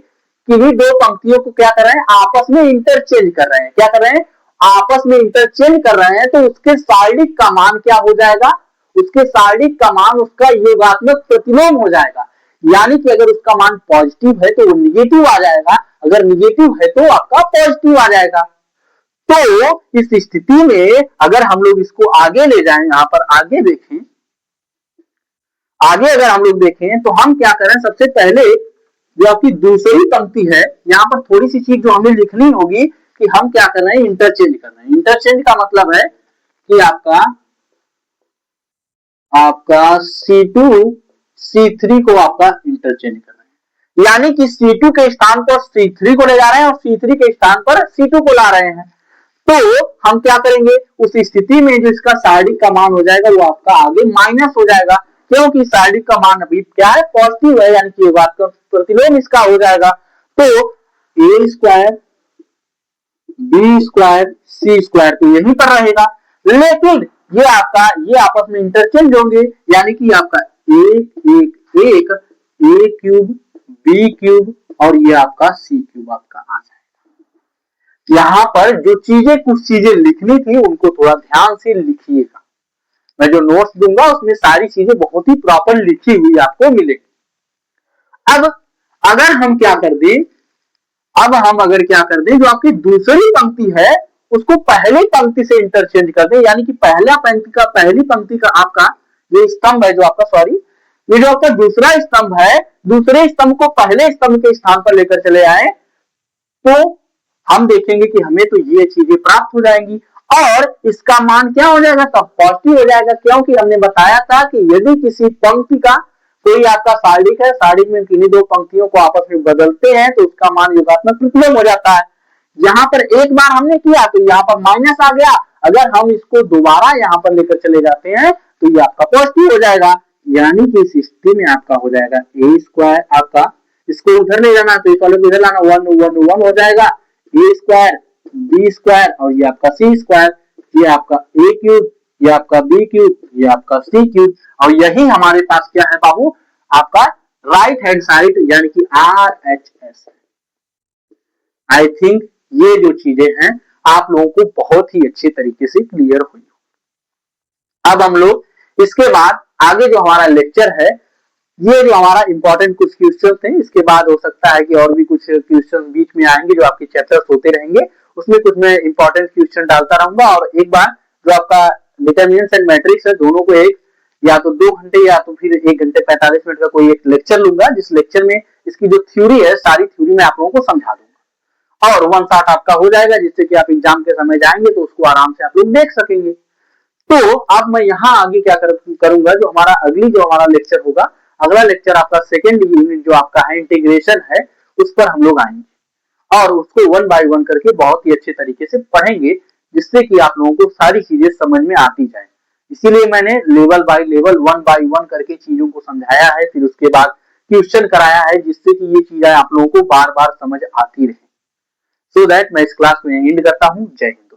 किन्हीं दो पंक्तियों को क्या कर रहे हैं, आपस में इंटरचेंज कर रहे हैं, क्या कर रहे हैं, आपस में इंटरचेंज कर रहे हैं, तो उसके सारणिक का मान क्या हो जाएगा, उसके सारणिक का मान उसका योगात्मक प्रतिलोम हो जाएगा। यानी कि अगर उसका मान पॉजिटिव है तो वो निगेटिव आ जाएगा, अगर निगेटिव है तो आपका पॉजिटिव आ जाएगा। तो इस स्थिति में अगर हम लोग इसको आगे ले जाएं, यहां पर आगे देखें, आगे अगर हम लोग देखें तो हम क्या करें, सबसे पहले जो आपकी दूसरी पंक्ति है यहाँ पर थोड़ी सी चीज जो हमें लिखनी होगी कि हम क्या कर रहे हैं, इंटरचेंज कर रहे हैं। इंटरचेंज का मतलब है कि आपका C2 C3 को आपका इंटरचेंज कर रहे हैं, यानी कि C2 के स्थान पर C3 को ले जा रहे हैं और C3 के स्थान पर C2 को ला रहे हैं। तो हम क्या करेंगे, उस स्थिति में जो इसका सारणिक का मान हो जाएगा वो आपका आगे माइनस हो जाएगा, क्योंकि सारणिक का मान अभी क्या है, पॉजिटिव है, यानी कि ये बात का प्रतिलोम इसका हो जाएगा। तो ए square B square C square तो यहीं पर रहेगा, लेकिन ये आपस में इंटरचेंज होंगे, यानी कि आपका एक ए क्यूब बी क्यूब और ये आपका सी क्यूब आपका आ जाएगा। यहाँ पर जो चीजें कुछ चीजें लिखनी थी उनको थोड़ा ध्यान से लिखिएगा। मैं जो नोट्स दूंगा उसमें सारी चीजें बहुत ही प्रॉपर लिखी हुई आपको मिलेगी। अब अगर हम क्या कर दें, जो आपकी दूसरी पंक्ति है उसको पहली पंक्ति से इंटरचेंज कर दें, यानी कि पहली पंक्ति का आपका ये स्तंभ है, जो आपका ये जो आपका दूसरा स्तंभ है, दूसरे स्तंभ को पहले स्तंभ के स्थान पर लेकर चले आए तो हम देखेंगे कि हमें तो ये चीजें प्राप्त हो जाएंगी और इसका मान क्या हो जाएगा, तब पॉजिटिव हो जाएगा, क्योंकि हमने बताया था कि यदि किसी पंक्ति का कोई आपका सारणिक है, सारणिक में किन्हीं दो पंक्तियों को आपस में बदलते हैं तो उसका मान योगात्मक प्रतिलोम हो जाता है। यहाँ पर एक बार हमने किया तो यहाँ पर माइनस आ गया, अगर हम इसको दोबारा यहाँ पर लेकर चले जाते हैं तो ये आपका पॉजिटिव हो जाएगा, यानी कि इस स्थिति में आपका हो जाएगा ए स्क्वायर, आपका इसको उधर ले जाना तो इस वाले को इधर लाना, 1 1 1 हो जाएगा, ए स्क्वायर बी स्क्वायर और ये आपका सी स्क्वायर, ये आपका ए क्यूब, ये आपका बी क्यूब, ये आपका सी क्यूब, और यही हमारे पास क्या है बाबू, आपका राइट हैंड साइड यानी कि RHS। आई थिंक ये जो चीजें हैं आप लोगों को बहुत ही अच्छे तरीके से क्लियर हुई। अब हम लोग इसके बाद आगे जो हमारा लेक्चर है, ये जो हमारा इंपॉर्टेंट कुछ क्वेश्चन थे, इसके बाद हो सकता है कि और भी कुछ क्वेश्चन बीच में आएंगे जो आपके चैप्टर्स होते रहेंगे, उसमें कुछ मैं इंपॉर्टेंट क्वेश्चन डालता रहूंगा। और एक बार जो आपका डिटरमिनेंट्स एंड मैट्रिक्स है, दोनों को एक या तो 2 घंटे या तो फिर 1 घंटे 45 मिनट का कोई एक लेक्चर लूंगा, जिस लेक्चर में इसकी जो थ्योरी है सारी थ्योरी मैं आप लोगों को समझा दूंगा और 1 शॉट आपका हो जाएगा, जिससे कि आप एग्जाम के समय जाएंगे तो उसको आराम से आप लोग देख सकेंगे। तो अब मैं यहाँ आगे क्या करूंगा, जो हमारा अगली जो हमारा लेक्चर होगा, अगला लेक्चर आपका सेकेंड यूनिट जो आपका है इंटीग्रेशन है, उस पर हम लोग आएंगे और उसको 1 बाय 1 करके बहुत ही अच्छे तरीके से पढ़ेंगे, जिससे कि आप लोगों को सारी चीजें समझ में आती जाए। इसीलिए मैंने लेवल बाय लेवल 1 बाय 1 करके चीजों को समझाया है, फिर उसके बाद क्वेश्चन कराया है, जिससे कि ये चीजें आप लोगों को बार बार समझ आती रहे। सो दैट मैं इस क्लास में एंड करता हूँ। जय हिंद।